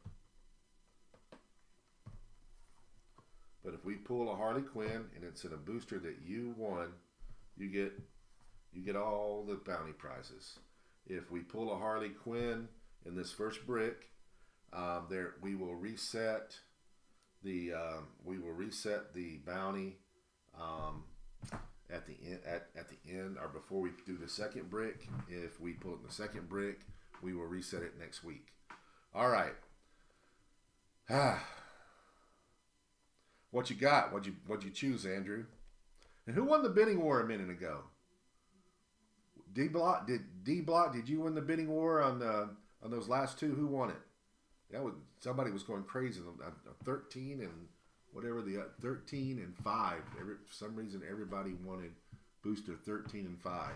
But if we pull a Harley Quinn and it's in a booster that you won, you get all the bounty prizes. If we pull a Harley Quinn in this first brick, we will reset the bounty at the end or before we do the second brick. If we pull it in the second brick, we will reset it next week. All right. What you got? What'd you choose, Andrew? And who won the bidding war a minute ago? D Block, did you win the bidding war on those last two? Who won it? Somebody was going crazy. 13 and whatever, the 13 and 5. For some reason, everybody wanted booster 13 and 5.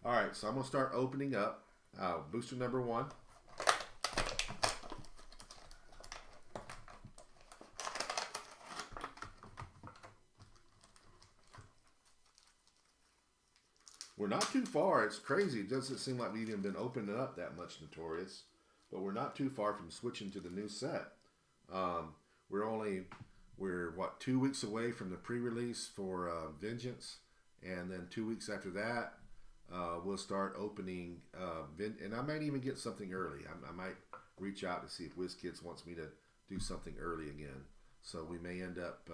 All right, so I'm gonna start opening up booster number 1. We're not too far. It's crazy. It doesn't seem like we've even been opening up that much, Notorious. But we're not too far from switching to the new set. We're 2 weeks away from the pre-release for Vengeance. And then 2 weeks after that, we'll start opening. And I might even get something early. I might reach out to see if WizKids wants me to do something early again. So we may end up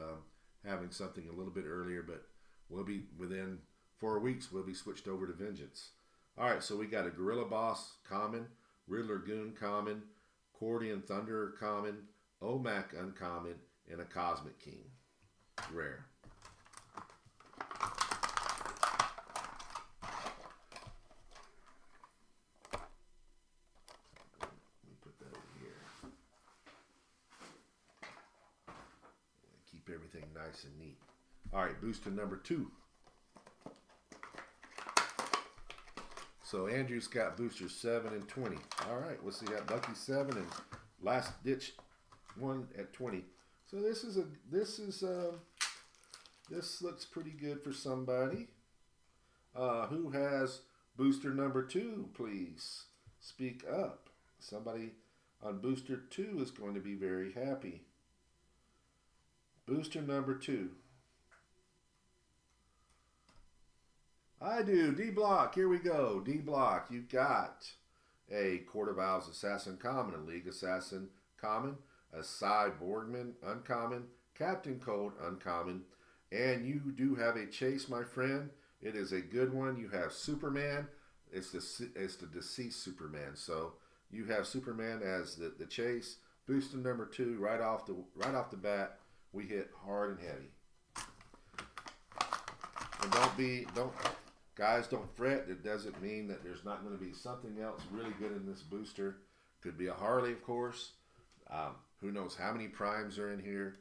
having something a little bit earlier, but we'll be within 4 weeks, we'll be switched over to Vengeance. All right, so we got a Gorilla Boss common, Riddler Goon common, Cordian Thunder common, OMAC uncommon, and a Cosmic King rare. Let me put that over here. Keep everything nice and neat. All right, booster number 2. So Andrew's got boosters 7 and 20. All right, we'll see. Got Lucky 7 and last ditch one at 20. So this looks pretty good for somebody. Who has booster number 2? Please speak up. Somebody on booster 2 is going to be very happy. Booster number 2. I do. D-Block. Here we go. D-Block. You got a Court of Owls Assassin common, a League Assassin common, a Cy Borgman uncommon, Captain Cold uncommon, and you do have a chase, my friend. It is a good one. You have Superman. It's the deceased Superman. So you have Superman as the chase. Booster number 2, right off the bat, we hit hard and heavy. And Guys, don't fret. It doesn't mean that there's not going to be something else really good in this booster. Could be a Harley, of course. Who knows how many primes are in here.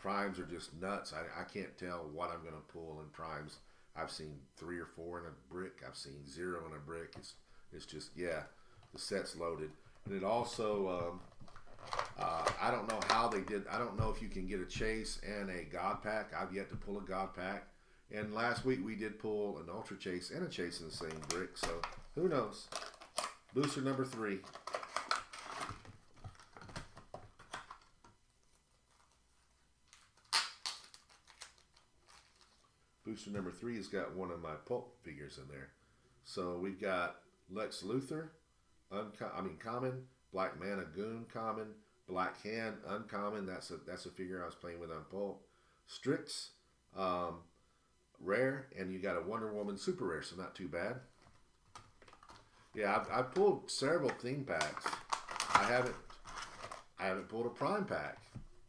primes are just nuts. I can't tell what I'm going to pull in primes. I've seen 3 or 4 in a brick. I've seen 0 in a brick. It's just, yeah, the set's loaded. And it also, I don't know how they did. I don't know if you can get a chase and a God pack. I've yet to pull a God pack. And last week we did pull an ultra chase and a chase in the same brick. So who knows? Booster number 3. Booster number 3 has got one of my pulp figures in there. So we've got Lex Luthor, common, Black Mana Goon, common, Black Hand, uncommon. That's a figure I was playing with on pulp. Strix, rare, and you got a Wonder Woman super rare, so not too bad. Yeah, I've pulled several theme packs. I haven't pulled a prime pack,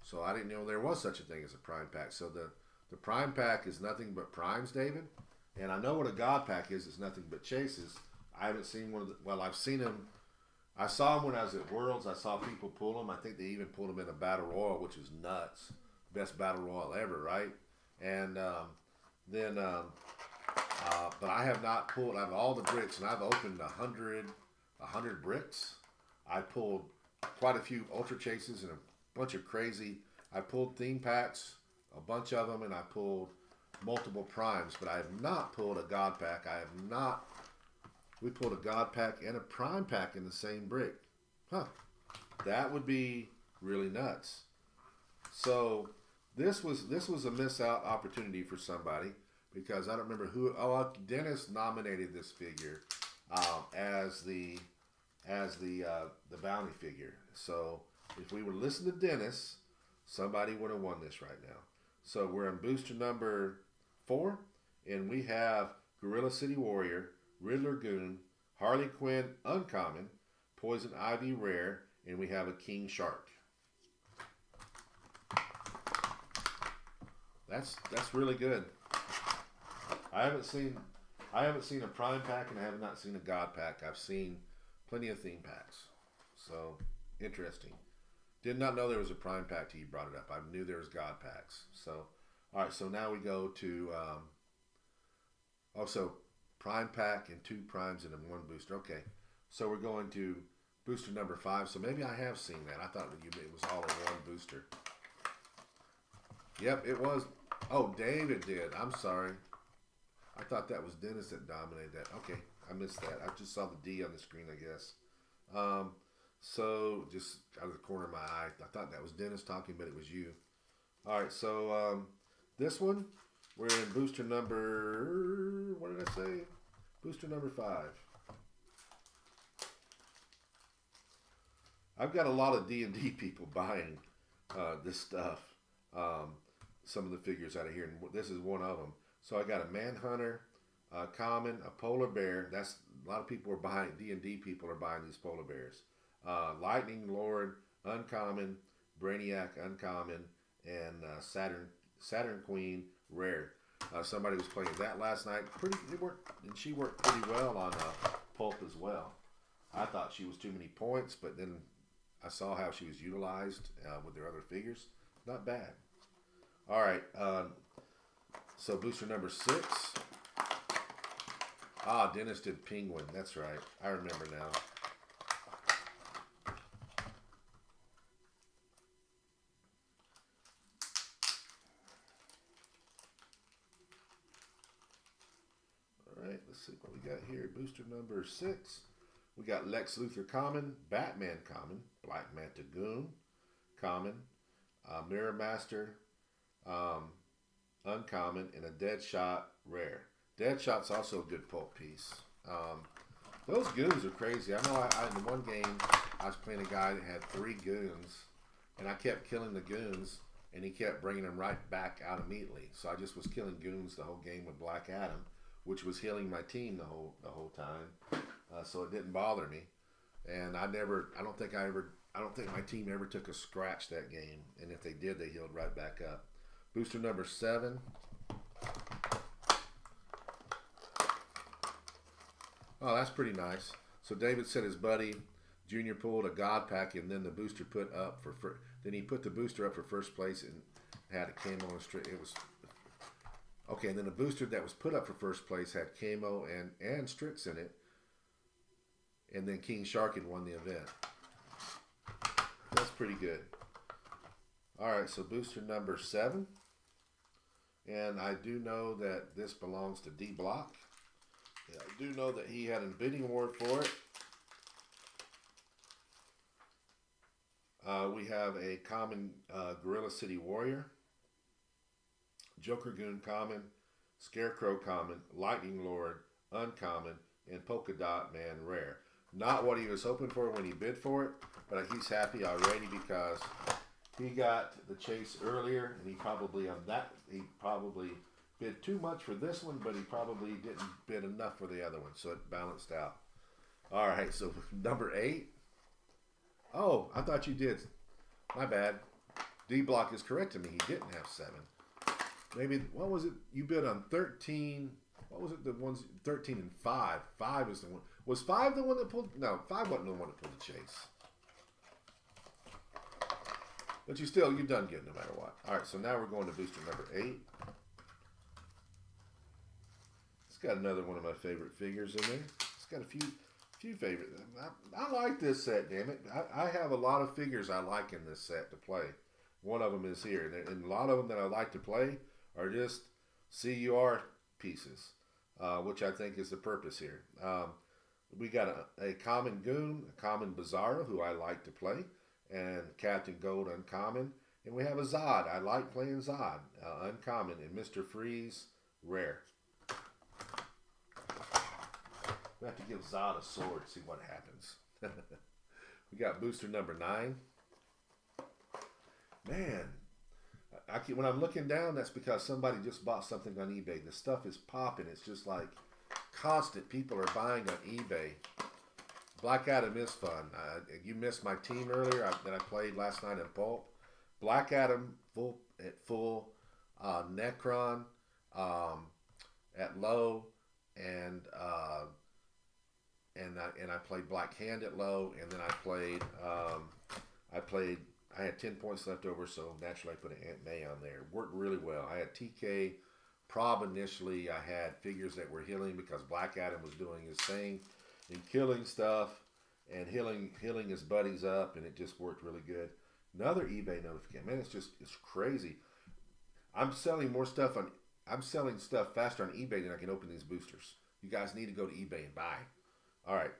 so I didn't know there was such a thing as a prime pack. So the prime pack is nothing but primes, David. And I know what a God pack is. It's nothing but chases. I haven't seen one of the, well, I've seen them. I saw them when I was at Worlds. I saw people pull them. I think they even pulled them in a Battle Royal, which is nuts. Best Battle Royal ever, right? And but I have not pulled, I have all the bricks, and I've opened 100 bricks. I pulled quite a few Ultra Chases and a bunch of crazy. I pulled theme packs, a bunch of them, and I pulled multiple primes, but I have not pulled a God pack. We pulled a God pack and a prime pack in the same brick. Huh. That would be really nuts. So this was a miss out opportunity for somebody, because I don't remember who. Oh, Dennis nominated this figure as the bounty figure. So if we would listen to Dennis, somebody would have won this right now. So we're in booster number 4, and we have Gorilla City Warrior, Riddler Goon, Harley Quinn uncommon, Poison Ivy rare, and we have a King Shark. That's really good. I haven't seen a prime pack, and I have not seen a God pack. I've seen plenty of theme packs. So interesting. Did not know there was a prime pack till you brought it up. I knew there was God packs. So, all right. So now we go to also prime pack and 2 primes and 1 booster. Okay. So we're going to booster number 5. So maybe I have seen that. I thought it was all in 1 booster. Yep, it was. Oh, David did. I'm sorry. I thought that was Dennis that dominated that. Okay, I missed that. I just saw the D on the screen, I guess. So just out of the corner of my eye, I thought that was Dennis talking, but it was you. All right, so this one, we're in booster number, what did I say? Booster number 5. I've got a lot of D&D people buying this stuff, some of the figures out of here, and this is one of them. So I got a Manhunter, a common, a polar bear. That's a lot of people are buying, D&D people are buying these polar bears. Lightning Lord, uncommon, Brainiac, uncommon, and Saturn Queen, rare. Somebody was playing that last night. She worked pretty well on Pulp as well. I thought she was too many points, but then I saw how she was utilized with their other figures. Not bad. All right. So booster number 6. Dennis did Penguin. That's right. I remember now. All right. Let's see what we got here. Booster number 6. We got Lex Luthor common, Batman common, Black Manta Goon common, Mirror Master uncommon, and a Deadshot rare. Deadshot's also a good pulp piece. Those goons are crazy. I know in one game I was playing a guy that had 3 goons, and I kept killing the goons, and he kept bringing them right back out immediately. So I just was killing goons the whole game with Black Adam, which was healing my team the whole time. So it didn't bother me, and I don't think my team ever took a scratch that game, and if they did, they healed right back up. Booster number 7. Oh, that's pretty nice. So David said his buddy Junior pulled a God pack, and then the booster then he put the booster up for first place and had a camo and strip. It was okay. And then the booster that was put up for first place had camo and Strix in it. And then King Shark had won the event. That's pretty good. All right, so booster number 7. And I do know that this belongs to D Block. Yeah, I do know that he had a bidding award for it. We have a common Gorilla City Warrior, Joker Goon common, Scarecrow common, Lightning Lord uncommon, and Polka Dot Man rare. Not what he was hoping for when he bid for it, but he's happy already because he got the chase earlier, and he probably bid too much for this one, but he probably didn't bid enough for the other one, so it balanced out. All right, so number 8. Oh, I thought you did. My bad. D Block is correcting me. He didn't have 7. Maybe, what was it? You bid on 13. What was it? The ones 13 and 5. 5 is the one. Was 5 the one that pulled? No, 5 wasn't the one that pulled the chase. But you've done good no matter what. All right, so now we're going to booster number 8. It's got another one of my favorite figures in there. It's got a few favorites. I like this set, damn it. I have a lot of figures I like in this set to play. One of them is here. And a lot of them that I like to play are just CUR pieces, which I think is the purpose here. We got a common Goon, a common Bizarro, who I like to play, and Captain Gold uncommon. And we have a Zod. I like playing Zod, uncommon, and Mr. Freeze rare. We have to give Zod a sword, see what happens. We got booster number 9. Man, when I'm looking down, that's because somebody just bought something on eBay. The stuff is popping. It's just like constant. People are buying on eBay. Black Adam is fun. You missed my team earlier that I played last night in Pulp. Black Adam full, Necron at low, and I played Black Hand at low, and then I had 10 points left over, so naturally I put an Aunt May on there. Worked really well. I had TK Prob initially. I had figures that were healing because Black Adam was doing his thing and killing stuff and healing his buddies up, and it just worked really good. Another eBay notification. Man, it's crazy. I'm selling stuff faster on eBay than I can open these boosters. You guys need to go to eBay and buy. All right.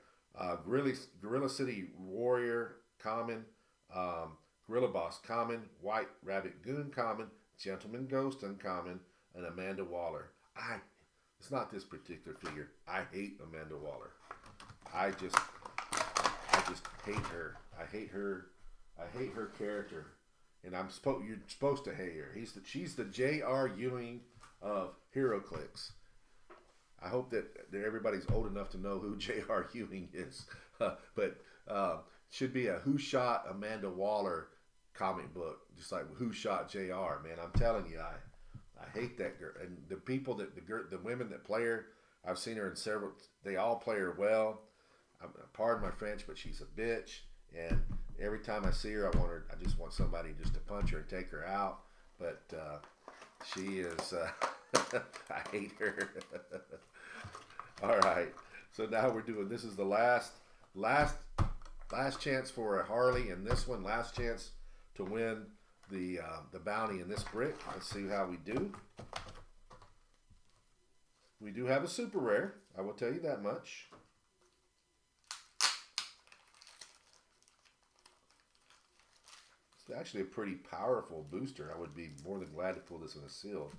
Gorilla City Warrior common, Gorilla Boss common, White Rabbit Goon common, Gentleman Ghost uncommon, and Amanda Waller. It's not this particular figure. I hate Amanda Waller. I just hate her. I hate her character. And you're supposed to hate her. She's the J.R. Ewing of HeroClix. I hope that everybody's old enough to know who J.R. Ewing is. But should be a Who Shot Amanda Waller comic book, just like Who Shot J.R. Man, I'm telling you, I hate that girl. And the people the women that play her, I've seen her in several. They all play her well. Pardon my French, but she's a bitch. And every time I see her, I just want somebody just to punch her and take her out. But she is. I hate her. All right. So now we're doing. This is the last chance for a Harley, and this one last chance to win the bounty in this brick. Let's see how we do. We do have a super rare. I will tell you that much. It's actually a pretty powerful booster. I would be more than glad to pull this in a sealed.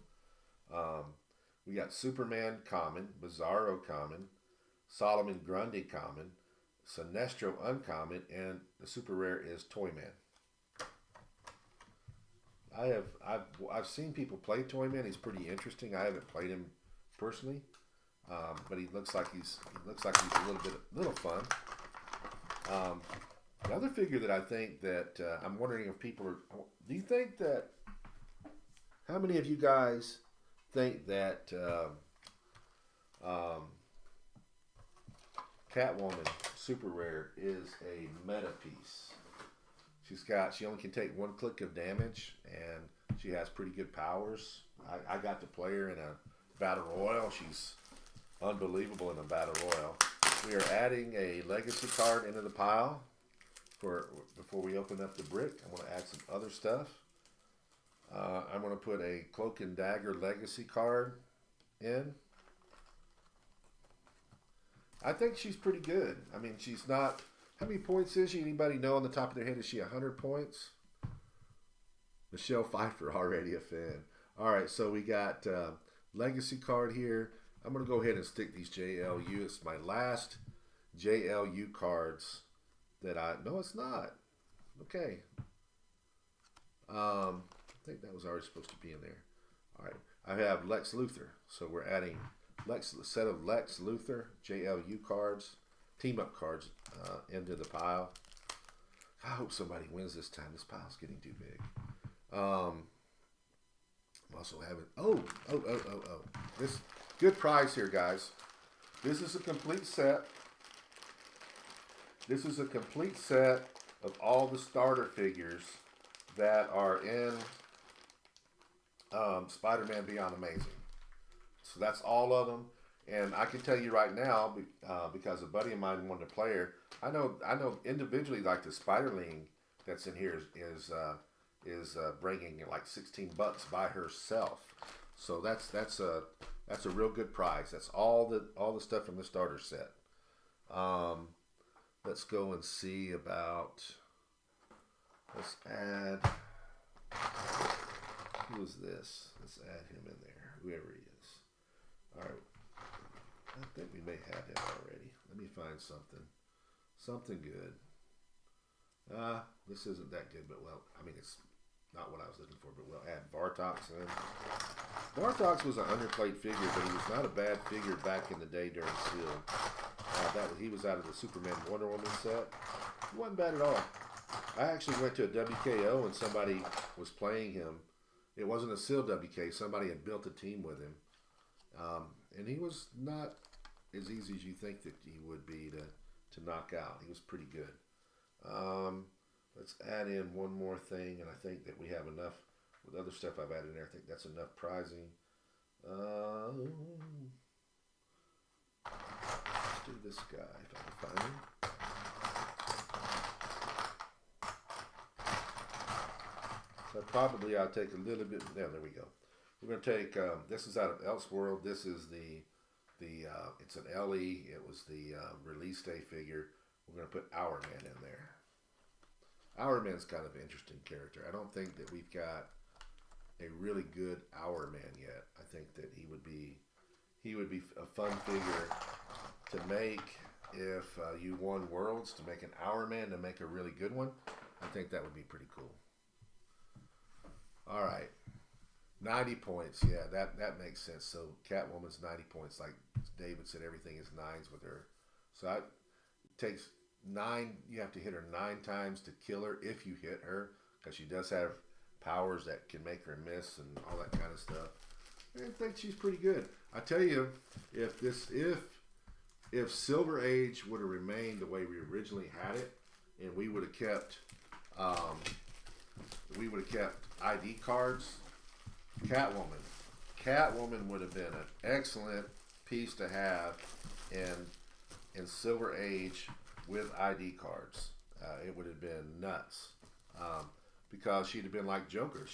We got Superman common, Bizarro common, Solomon Grundy common, Sinestro uncommon, and the super rare is Toyman. I've seen people play Toyman. He's pretty interesting. I haven't played him personally, but he looks like he's a little fun. Another figure that I think that I'm wondering if people are. Do you think that? How many of you guys think that Catwoman super rare is a meta piece? She only can take 1 click of damage, and She has pretty good powers. I got to play her in a battle royal. She's unbelievable in a battle royal. We are adding a legacy card into the pile for before we open up the brick. I'm going to add some other stuff. I'm going to put a Cloak and Dagger legacy card in. I think she's pretty good. I mean, she's not. How many points is she? Anybody know on the top of their head? Is she 100 points? Michelle Pfeiffer, already a fan. All right, so we got legacy card here. I'm going to go ahead and stick these JLU. It's my last JLU cards that I... No, it's not. Okay. I think that was already supposed to be in there. All right. I have Lex Luthor. So we're adding a set of Lex Luthor JLU cards, team-up cards into the pile. I hope somebody wins this time. This pile's getting too big. I'm also having... Oh. This... Good prize here, guys. This is a complete set. This is a complete set of all the starter figures that are in Spider-Man Beyond Amazing. So that's all of them. And I can tell you right now, because a buddy of mine wanted to play her, I know individually, like the Spiderling that's in here is bringing like $16 by herself. So that's a real good prize. That's all the stuff from the starter set. Let's go and see about. Let's add. Who is this? Let's add him in there. Whoever he is. All right. I think we may have him already. Let me find something. Something good. This isn't that good, but well, I mean it's not what I was looking for, but we'll add Bartox in. Bartox was an underplayed figure, but he was not a bad figure back in the day during Seal. He was out of the Superman Wonder Woman set. He wasn't bad at all. I actually went to a WKO and somebody was playing him. It wasn't a Seal WK. Somebody had built a team with him. And he was not as easy as you think that he would be to knock out. He was pretty good. Let's add in one more thing, and I think that we have enough with other stuff I've added in there. I think that's enough prizing. Let's do this guy if I can find him. So I'll take a little bit. There we go. We're going to take. This is out of Elseworld. This is it's an LE. It was the release day figure. We're going to put Hourman in there. Hourman's kind of an interesting character. I don't think that we've got a really good Hourman yet. I think that he would be a fun figure to make if you won Worlds, to make an Hourman, to make a really good one. I think that would be pretty cool. All right. 90 points. Yeah, that makes sense. So Catwoman's 90 points. Like David said, everything is 9s with her. So it takes 9. You have to hit her 9 times to kill her if you hit her, because she does have powers that can make her miss and all that kind of stuff. I think she's pretty good. I tell you, if Silver Age would have remained the way we originally had it, and we would have kept ID cards, Catwoman would have been an excellent piece to have in Silver Age with ID cards. It would have been nuts, because she'd have been like Joker.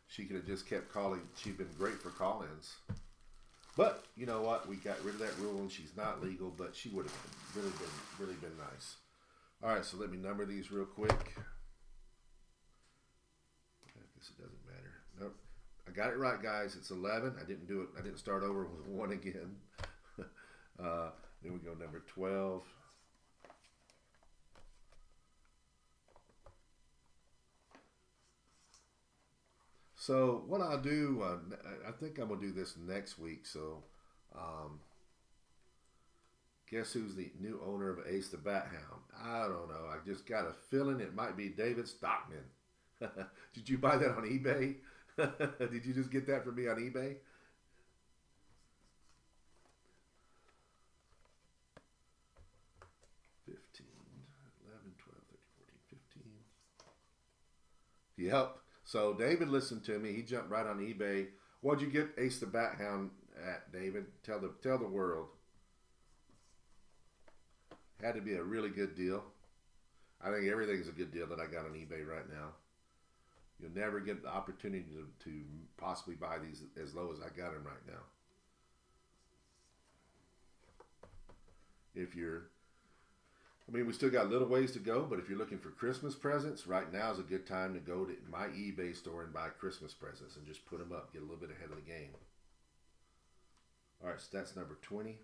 She could have just kept calling. She'd been great for call-ins. But you know what? We got rid of that rule, and she's not legal. But she would have really been nice. All right, so let me number these real quick. I guess it doesn't matter. Nope, I got it right, guys. It's 11. I didn't do it. I didn't start over with 1 again. Then we go number 12. So what I'll do, I think I'm going to do this next week. So guess who's the new owner of Ace the Bat Hound? I don't know. I just got a feeling it might be David Stockman. Did you buy that on eBay? Did you just get that from me on eBay? Yep. So David listened to me. He jumped right on eBay. What'd you get Ace the Bat Hound at, David? Tell the world. Had to be a really good deal. I think everything's a good deal that I got on eBay right now. You'll never get the opportunity to possibly buy these as low as I got them right now. If you're, I mean, we still got a little ways to go, but if you're looking for Christmas presents, right now is a good time to go to my eBay store and buy Christmas presents and just put them up, get a little bit ahead of the game. All right, so that's number 20.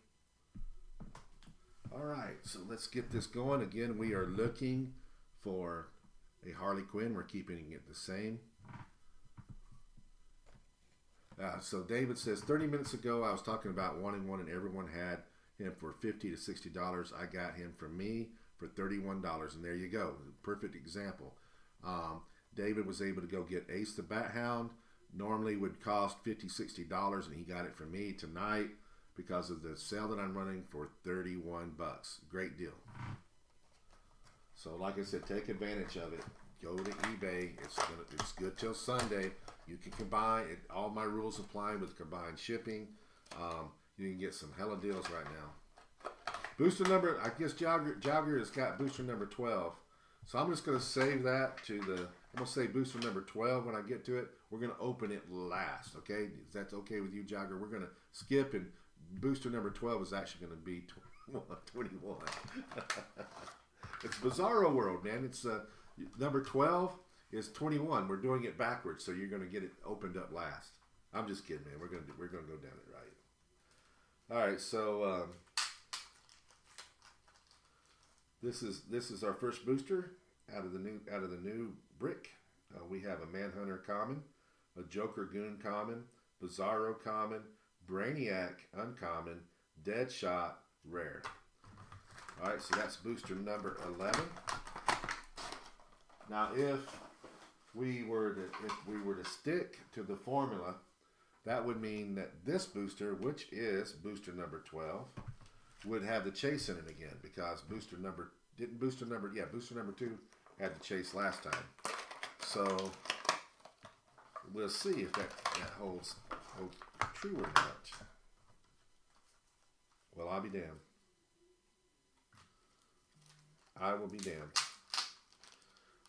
All right, so let's get this going. Again, we are looking for a Harley Quinn. We're keeping it the same. So David says, 30 minutes ago, I was talking about wanting one and everyone had him for $50 to $60. I got him for me for $31. And there you go. Perfect example. David was able to go get Ace the Bat Hound. Normally would cost $50, $60, and he got it from me tonight because of the sale that I'm running for 31 bucks. Great deal. So like I said, take advantage of it. Go to eBay. It's good till Sunday. You can combine it. All my rules apply with combined shipping. You can get some hella deals right now. Booster number, I guess Jogger has got booster number 12. So I'm just going to save that to the, I'm going to say booster number 12 when I get to it. We're going to open it last, okay? Is that okay with you, Jogger? We're going to skip, and booster number 12 is actually going to be 21. It's Bizarro World, man. It's number 12 is 21. We're doing it backwards, so you're going to get it opened up last. I'm just kidding, man. We're going to go down it right. All right, so this is our first booster out of the new brick. We have a Manhunter common, a Joker Goon common, Bizarro common, Brainiac uncommon, Deadshot rare. All right, so that's booster number 11. Now, if we were to stick to the formula, that would mean that this booster, which is booster number 12, would have the chase in it again, because booster number 2 had the chase last time. So we'll see if that holds true or not. Well, I'll be damned. I will be damned.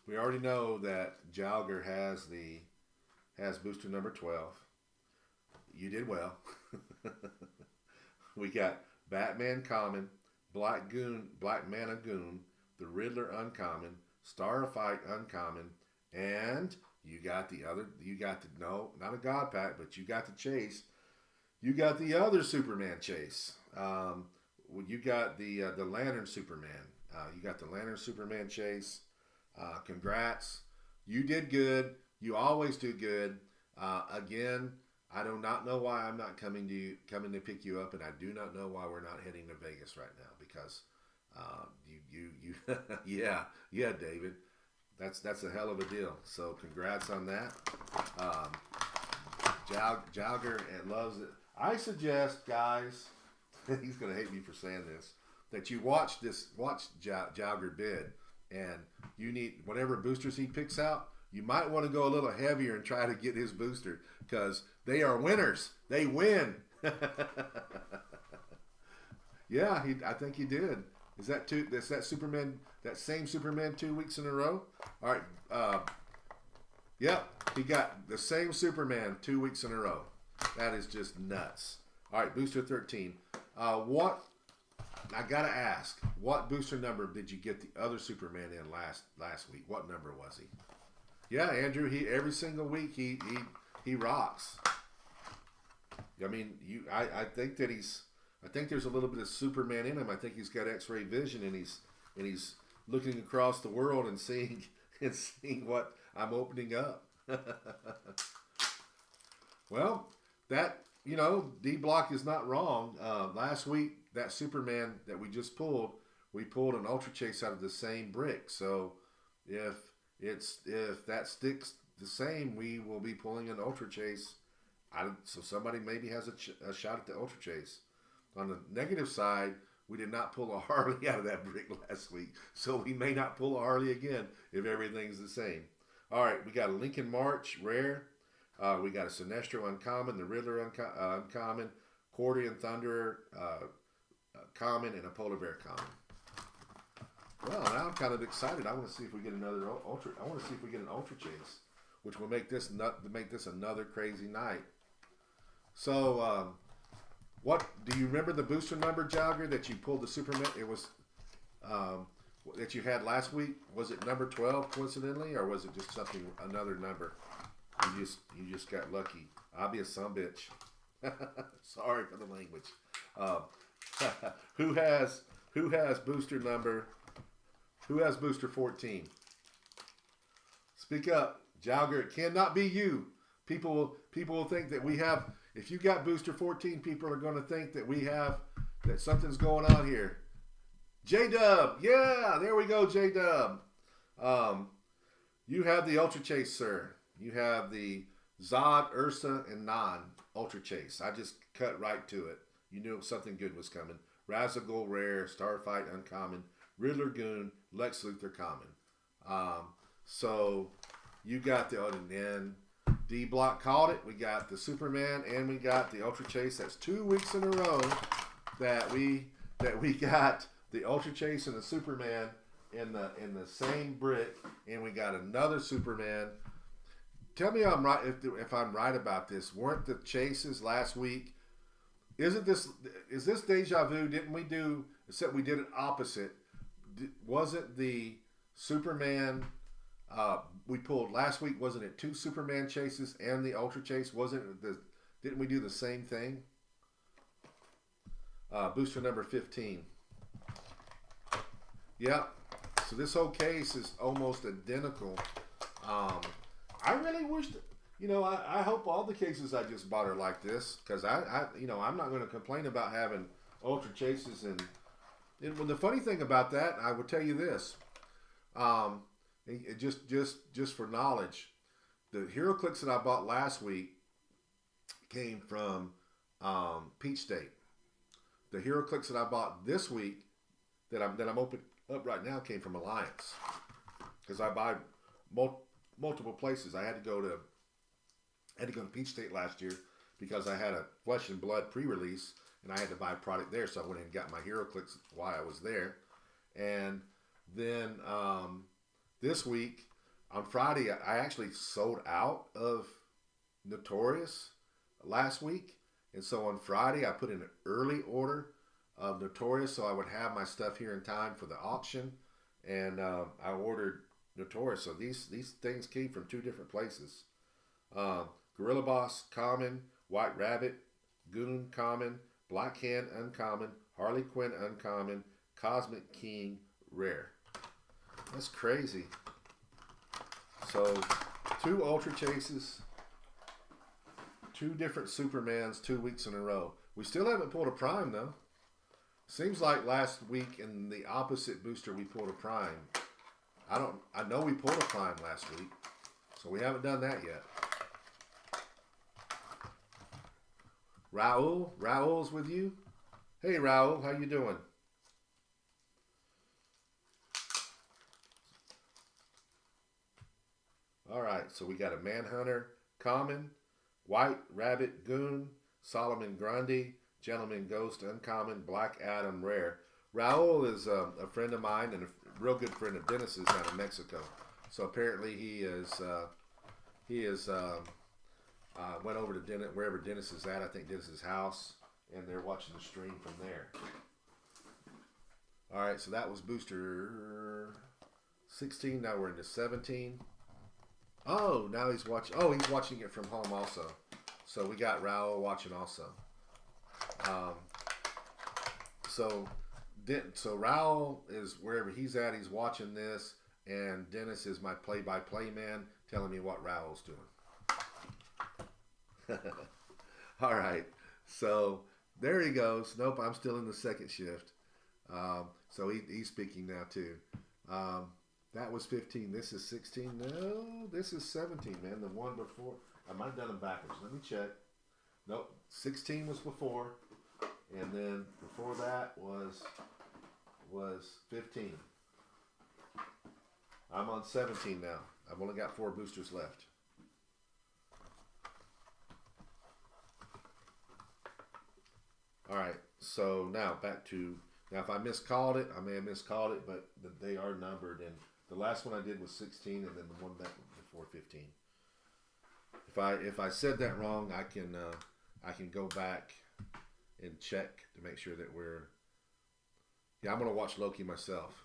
We already know that Jalger has booster number 12. You did well. We got Batman common, Black Mana Goon, the Riddler uncommon, Star of Fight uncommon, and not a God Pack, but you got the chase. You got the other Superman chase. You got the Lantern Superman. You got the Lantern Superman chase. Congrats. You did good. You always do good. Again, I do not know why I'm not coming to pick you up, and I do not know why we're not heading to Vegas right now, because yeah, David, that's a hell of a deal. So congrats on that. Jalger loves it. I suggest, guys, he's gonna hate me for saying this, that you watch Jalger bid, and you need whatever boosters he picks out. You might want to go a little heavier and try to get his booster, because they are winners. They win. Yeah, I think he did. Is that that Superman? That same Superman 2 weeks in a row? All right. Yep, he got the same Superman 2 weeks in a row. That is just nuts. All right, booster 13. What? I gotta ask. What booster number did you get the other Superman in last week? What number was he? Yeah, Andrew. Every single week he rocks. I mean, I think that I think there's a little bit of Superman in him. I think he's got X-ray vision, and he's looking across the world and seeing what I'm opening up. Well, that, D Block is not wrong. Last week, that Superman that we just pulled, we pulled an Ultra Chase out of the same brick. So if that sticks the same, we will be pulling an Ultra Chase. So somebody maybe has a shot at the Ultra Chase. On the negative side, we did not pull a Harley out of that brick last week, so we may not pull a Harley again if everything's the same. All right, we got a Lincoln March rare. We got a Sinestro uncommon, the Riddler uncommon, Cordian Thunderer common, and a Polar Bear common. Well, now I'm kind of excited. I want to see if we get another ultra. I want to see if we get an ultra chase, which will make this another crazy night. So, what do you remember the booster number, Jogger, that you pulled the Superman? It was that you had last week. Was it number 12 coincidentally, or was it just something another number? You just got lucky. I'll be a sumbitch. Sorry for the language. Who has booster number? Who has booster 14? Speak up, Jogger. It cannot be you. People will think that we have. If you got booster 14, people are going to think that something's going on here. J Dub, yeah, there we go, J Dub. You have the Ultra Chase, sir. You have the Zod, Ursa, and Nan Ultra Chase. I just cut right to it. You knew something good was coming. Razagul rare, Starfight uncommon, Riddler Goon, Lex Luthor common. So you got and then D Block called it. We got the Superman and we got the Ultra Chase. That's 2 weeks in a row that we got the Ultra Chase and the Superman in the same brick, and we got another Superman. Tell me I'm right if I'm right about this. Weren't the chases last week? Is this deja vu? Didn't we do? Except we did it opposite. Wasn't the Superman we pulled last week? Wasn't it 2 Superman chases and the Ultra Chase? Didn't we do the same thing? Booster number 15. Yep. So this whole case is almost identical. I really wish I hope all the cases I just bought are like this, because I'm not going to complain about having Ultra Chases and the funny thing about that, I will tell you this, just for knowledge, the HeroClix that I bought last week came from Peach State. The HeroClix that I bought this week that I'm opening up right now came from Alliance, because I buy multiple places. I had to go to Peach State last year because I had a Flesh and Blood pre-release and I had to buy a product there, so I went and got my HeroClix while I was there. And then this week on Friday, I actually sold out of Notorious last week, and so on Friday I put in an early order of Notorious so I would have my stuff here in time for the auction, and I ordered Notorious. So these things came from 2 different places. Gorilla Boss common, White Rabbit Goon common, Black Hand uncommon, Harley Quinn uncommon, Cosmic King rare. That's crazy. So 2 Ultra Chases, 2 different Supermans 2 weeks in a row. We still haven't pulled a Prime though. Seems like last week in the opposite booster we pulled a Prime. I know we pulled a Prime last week, so we haven't done that yet. Raul's with you. Hey Raul, how you doing? All right, so we got a Manhunter common, White Rabbit Goon, Solomon Grundy, Gentleman Ghost uncommon, Black Adam rare. Raul is a friend of mine and a real good friend of Dennis's out of Mexico. So apparently he went over to Dennis, wherever Dennis is at. I think Dennis's house, and they're watching the stream from there. All right, so that was booster 16. Now we're into 17. Oh, now he's watching. Oh, he's watching it from home also. So we got Raul watching also. So Raul is wherever he's at. He's watching this, and Dennis is my play-by-play man, telling me what Raul's doing. All right, so there he goes. Nope, I'm still in the second shift. So he's speaking now too. That was 15. This is 16. No, this is 17, man. The one before. I might have done them backwards. Let me check. Nope, 16 was before, and then before that was 15. I'm on 17 now. I've only got 4 boosters left. All right, so now back to, now if I miscalled it, I may have miscalled it, but they are numbered, and the last one I did was 16, and then the one that before 15. If I said that wrong, I can go back and check to make sure that we're, yeah, I'm gonna watch Loki myself.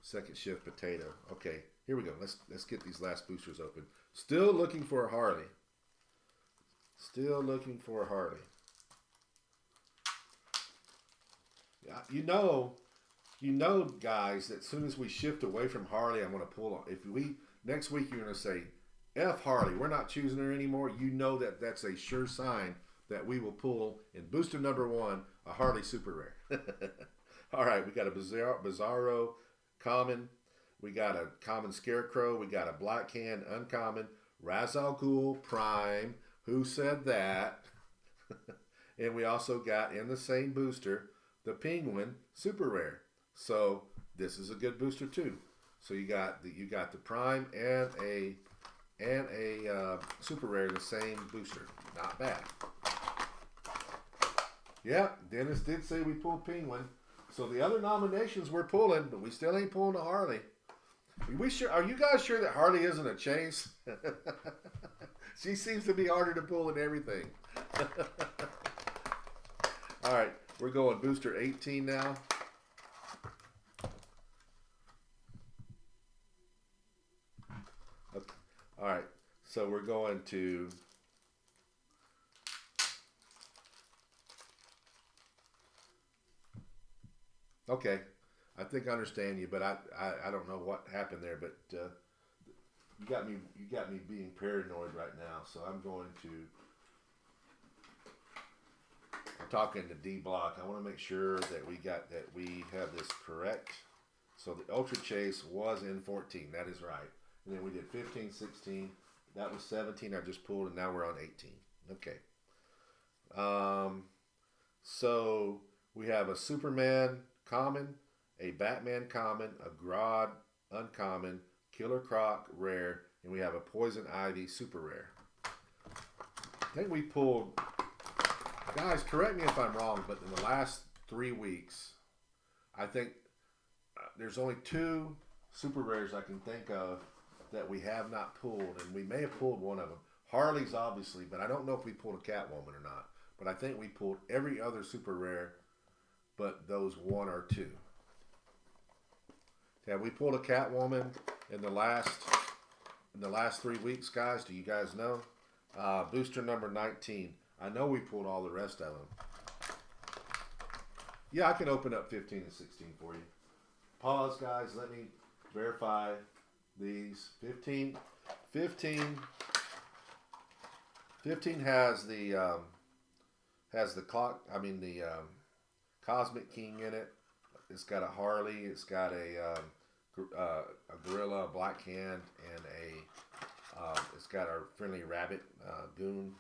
Second shift potato. Okay, here we go. Let's get these last boosters open. Still looking for a Harley. Still looking for a Harley. You know, guys, that as soon as we shift away from Harley, I'm going to pull on. If we next week you're going to say, F Harley, we're not choosing her anymore. You know that that's a sure sign that we will pull in booster number 1 a Harley Super Rare. All right, we got a Bizarro common, we got a common Scarecrow, we got a Black Hand uncommon, Ra's al Ghul Prime. Who said that? And we also got in the same booster the Penguin Super Rare. So this is a good booster too. So you got the Prime and a Super Rare in the same booster. Not bad. Yeah, Dennis did say we pulled Penguin. So the other nominations we're pulling, but we still ain't pulling a Harley. Are you guys sure that Harley isn't a chase? She seems to be harder to pull than everything. All right, we're going booster 18 now. Okay. All right, so we're going to okay. I think I understand you, but I don't know what happened there. But you got me being paranoid right now. So I'm going to. I'm talking to D Block. I want to make sure that we have this correct. So the Ultra Chase was in 14. That is right. And then we did 15, 16. That was 17. I just pulled, and now we're on 18. Okay. So we have a Superman common, a Batman common, a Grodd uncommon, Killer Croc rare, and we have a Poison Ivy super rare. I think we pulled, guys, correct me if I'm wrong, but in the last 3 weeks, I think there's only 2 super rares I can think of that we have not pulled, and we may have pulled one of them. Harley's obviously, but I don't know if we pulled a Catwoman or not. But I think we pulled every other super rare but those 1 or 2. Have we pulled a Catwoman in the last 3 weeks, guys? Do you guys know? Booster number 19. I know we pulled all the rest of them. Yeah, I can open up 15 and 16 for you. Pause, guys. Let me verify these. 15 has the clock. I mean the Cosmic King in it. It's got a Harley. It's got a gorilla, a Black Hand, and it's got our friendly rabbit goon.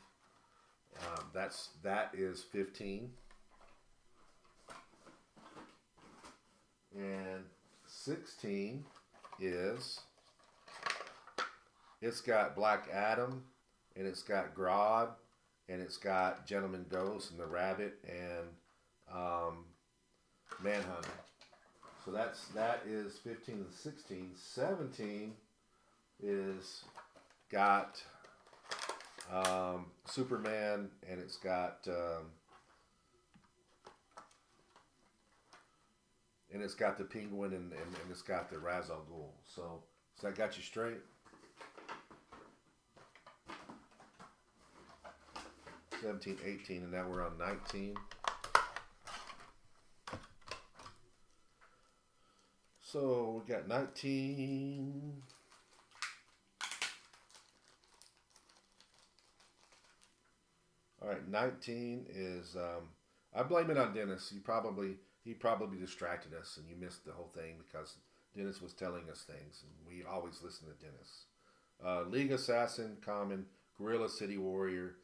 That is 15, and 16 is, it's got Black Adam, and it's got Grodd, and it's got Gentleman Ghost and the rabbit and Manhunter. So that is 15 and 16. 17 is got Superman, and it's got the Penguin, and it's got the Ra's al Ghul. So that got you straight? 17, 18, and now we're on 19. So we got 19. All right, 19 is, I blame it on Dennis. He probably distracted us, and you missed the whole thing because Dennis was telling us things, and we always listen to Dennis. League Assassin, common. Gorilla City Warrior,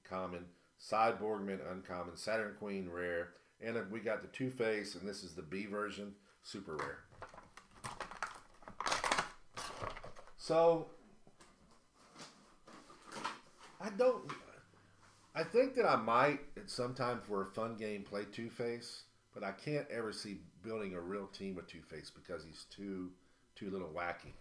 common. Cyborgman, uncommon. Saturn Queen, rare. And we got the Two-Face, and this is the B version, super rare. So I don't. I think that I might at some time for a fun game play Two Face, but I can't ever see building a real team with Two Face because he's too little wacky.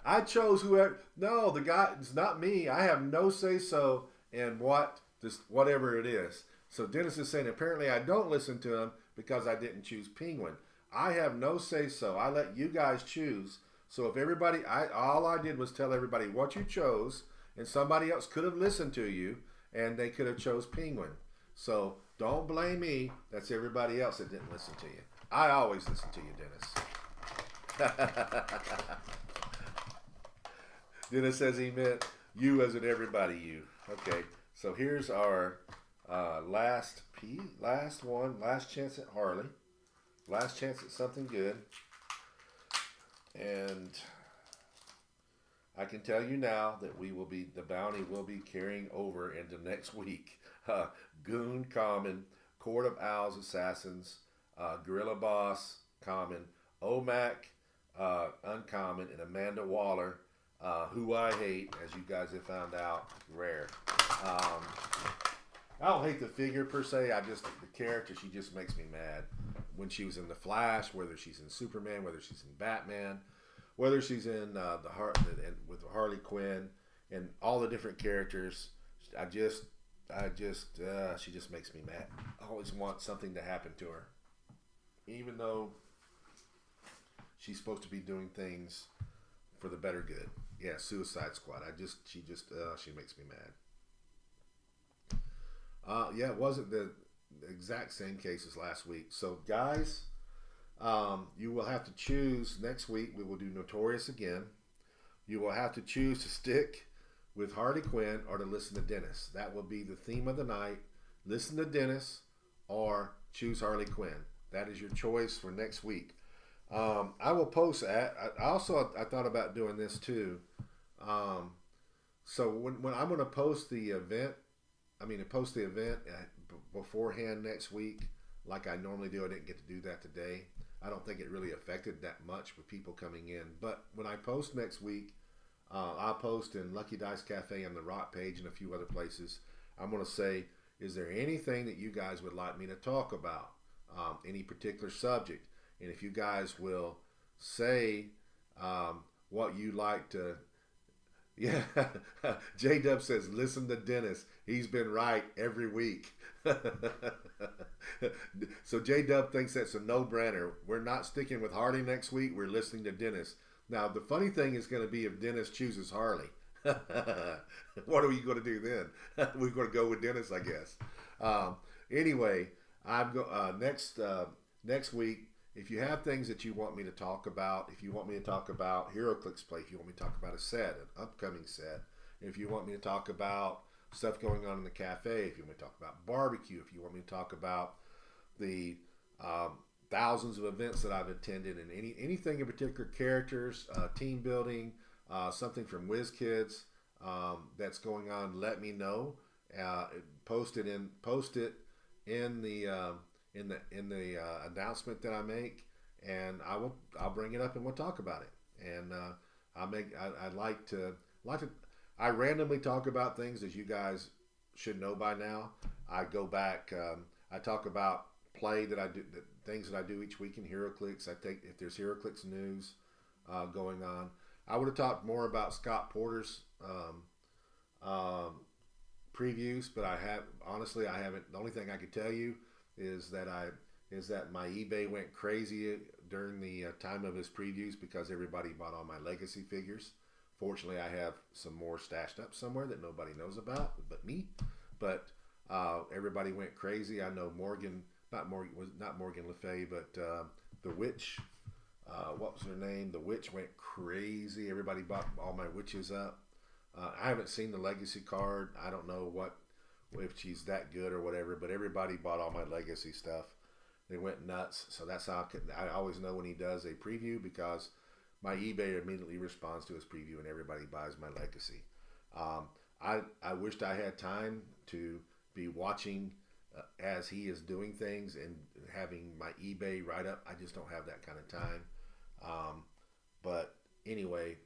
I chose whoever. No, the guy. It's not me. I have no say so in what this whatever it is. So Dennis is saying apparently I don't listen to him because I didn't choose Penguin. I have no say so. I let you guys choose. So if everybody, all I did was tell everybody what you chose, and somebody else could have listened to you, and they could have chose Penguin. So don't blame me. That's everybody else that didn't listen to you. I always listen to you, Dennis. Dennis says he meant you as in everybody you. Okay, so here's our last one, last chance at Harley. Last chance at something good. And I can tell you now that the bounty will be carrying over into next week. Goon, Common, Court of Owls, Assassins, Gorilla Boss, Common, OMAC, Uncommon, and Amanda Waller, who I hate, as you guys have found out, rare. I don't hate the figure per se. The character, she just makes me mad. When she was in The Flash, whether she's in Superman, whether she's in Batman, whether she's in with Harley Quinn, and all the different characters, she just makes me mad. I always want something to happen to her, even though she's supposed to be doing things for the better good. Yeah, Suicide Squad. She makes me mad. Yeah, it wasn't the exact same case as last week. So, guys, you will have to choose next week. We will do Notorious again. You will have to choose to stick with Harley Quinn or to listen to Dennis. That will be the theme of the night. Listen to Dennis or choose Harley Quinn. That is your choice for next week. I will post that. I thought about doing this too. So when I'm going to post the event, beforehand next week, like I normally do. I didn't get to do that today. I don't think it really affected that much with people coming in. But when I post next week, I'll post in Lucky Dice Cafe on the Rock page and a few other places. I'm going to say, is there anything that you guys would like me to talk about? Any particular subject? And if you guys will say what you like to... Yeah, J-Dub says, listen to Dennis. He's been right every week. So J-Dub thinks that's a no-brainer. We're not sticking with Harley next week. We're listening to Dennis. Now, the funny thing is going to be if Dennis chooses Harley. What are we going to do then? We're going to go with Dennis, I guess. Anyway, next week, if you have things that you want me to talk about, if you want me to talk about HeroClix play, if you want me to talk about a set, an upcoming set, if you want me to talk about stuff going on in the cafe, if you want me to talk about barbecue, if you want me to talk about the thousands of events that I've attended and anything in particular, characters, team building, something from WizKids that's going on, let me know. Post it in the announcement that I make, and I'll bring it up and we'll talk about it. And I randomly talk about things, as you guys should know by now. I go back. I talk about play that I do, the things that I do each week in HeroClix. If there's HeroClix news going on. I would have talked more about Scott Porter's previews, but I haven't. The only thing I could tell you is that my eBay went crazy during the time of his previews because everybody bought all my legacy figures. Fortunately, I have some more stashed up somewhere that nobody knows about but me. But everybody went crazy. I know not Morgan Le Fay, but the witch. What was her name? The witch went crazy. Everybody bought all my witches up. I haven't seen the legacy card. I don't know if she's that good or whatever, but everybody bought all my legacy stuff. They went nuts. So that's how I always know when he does a preview, because my eBay immediately responds to his preview and everybody buys my legacy. I wished I had time to be watching as he is doing things and having my eBay write up. I just don't have that kind of time. But anyway,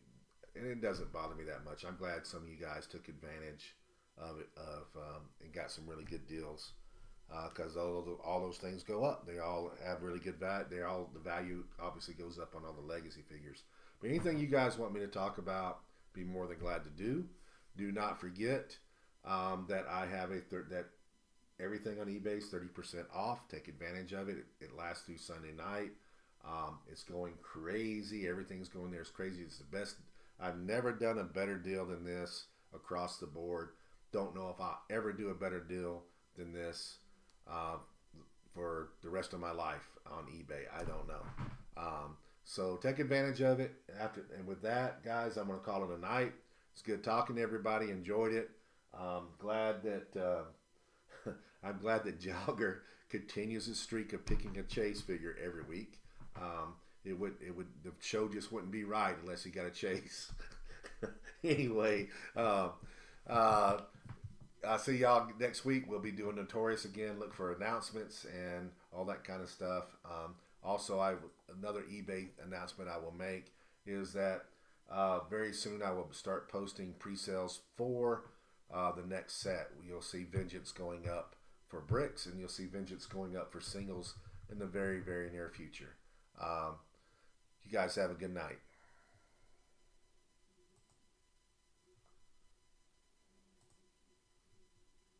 and it doesn't bother me that much. I'm glad some of you guys took advantage of it and got some really good deals because all those things go up. They all have really good value. The value obviously goes up on all the legacy figures. But anything you guys want me to talk about, be more than glad to do. Do not forget that I have that everything on eBay is 30% off. Take advantage of it. It lasts through Sunday night. It's going crazy. Everything's going there. It's crazy. It's the best. I've never done a better deal than this across the board. Don't know if I'll ever do a better deal than this for the rest of my life on eBay. I don't know. So take advantage of it. And with that, guys, I'm going to call it a night. It's good talking to everybody. Enjoyed it. Glad that I'm glad that Jogger continues his streak of picking a chase figure every week. The show just wouldn't be right unless he got a chase. Anyway, I'll see y'all next week. We'll be doing Notorious again. Look for announcements and all that kind of stuff. Also, another eBay announcement I will make is that very soon I will start posting pre-sales for the next set. You'll see Vengeance going up for bricks, and you'll see Vengeance going up for singles in the very, very near future. You guys have a good night.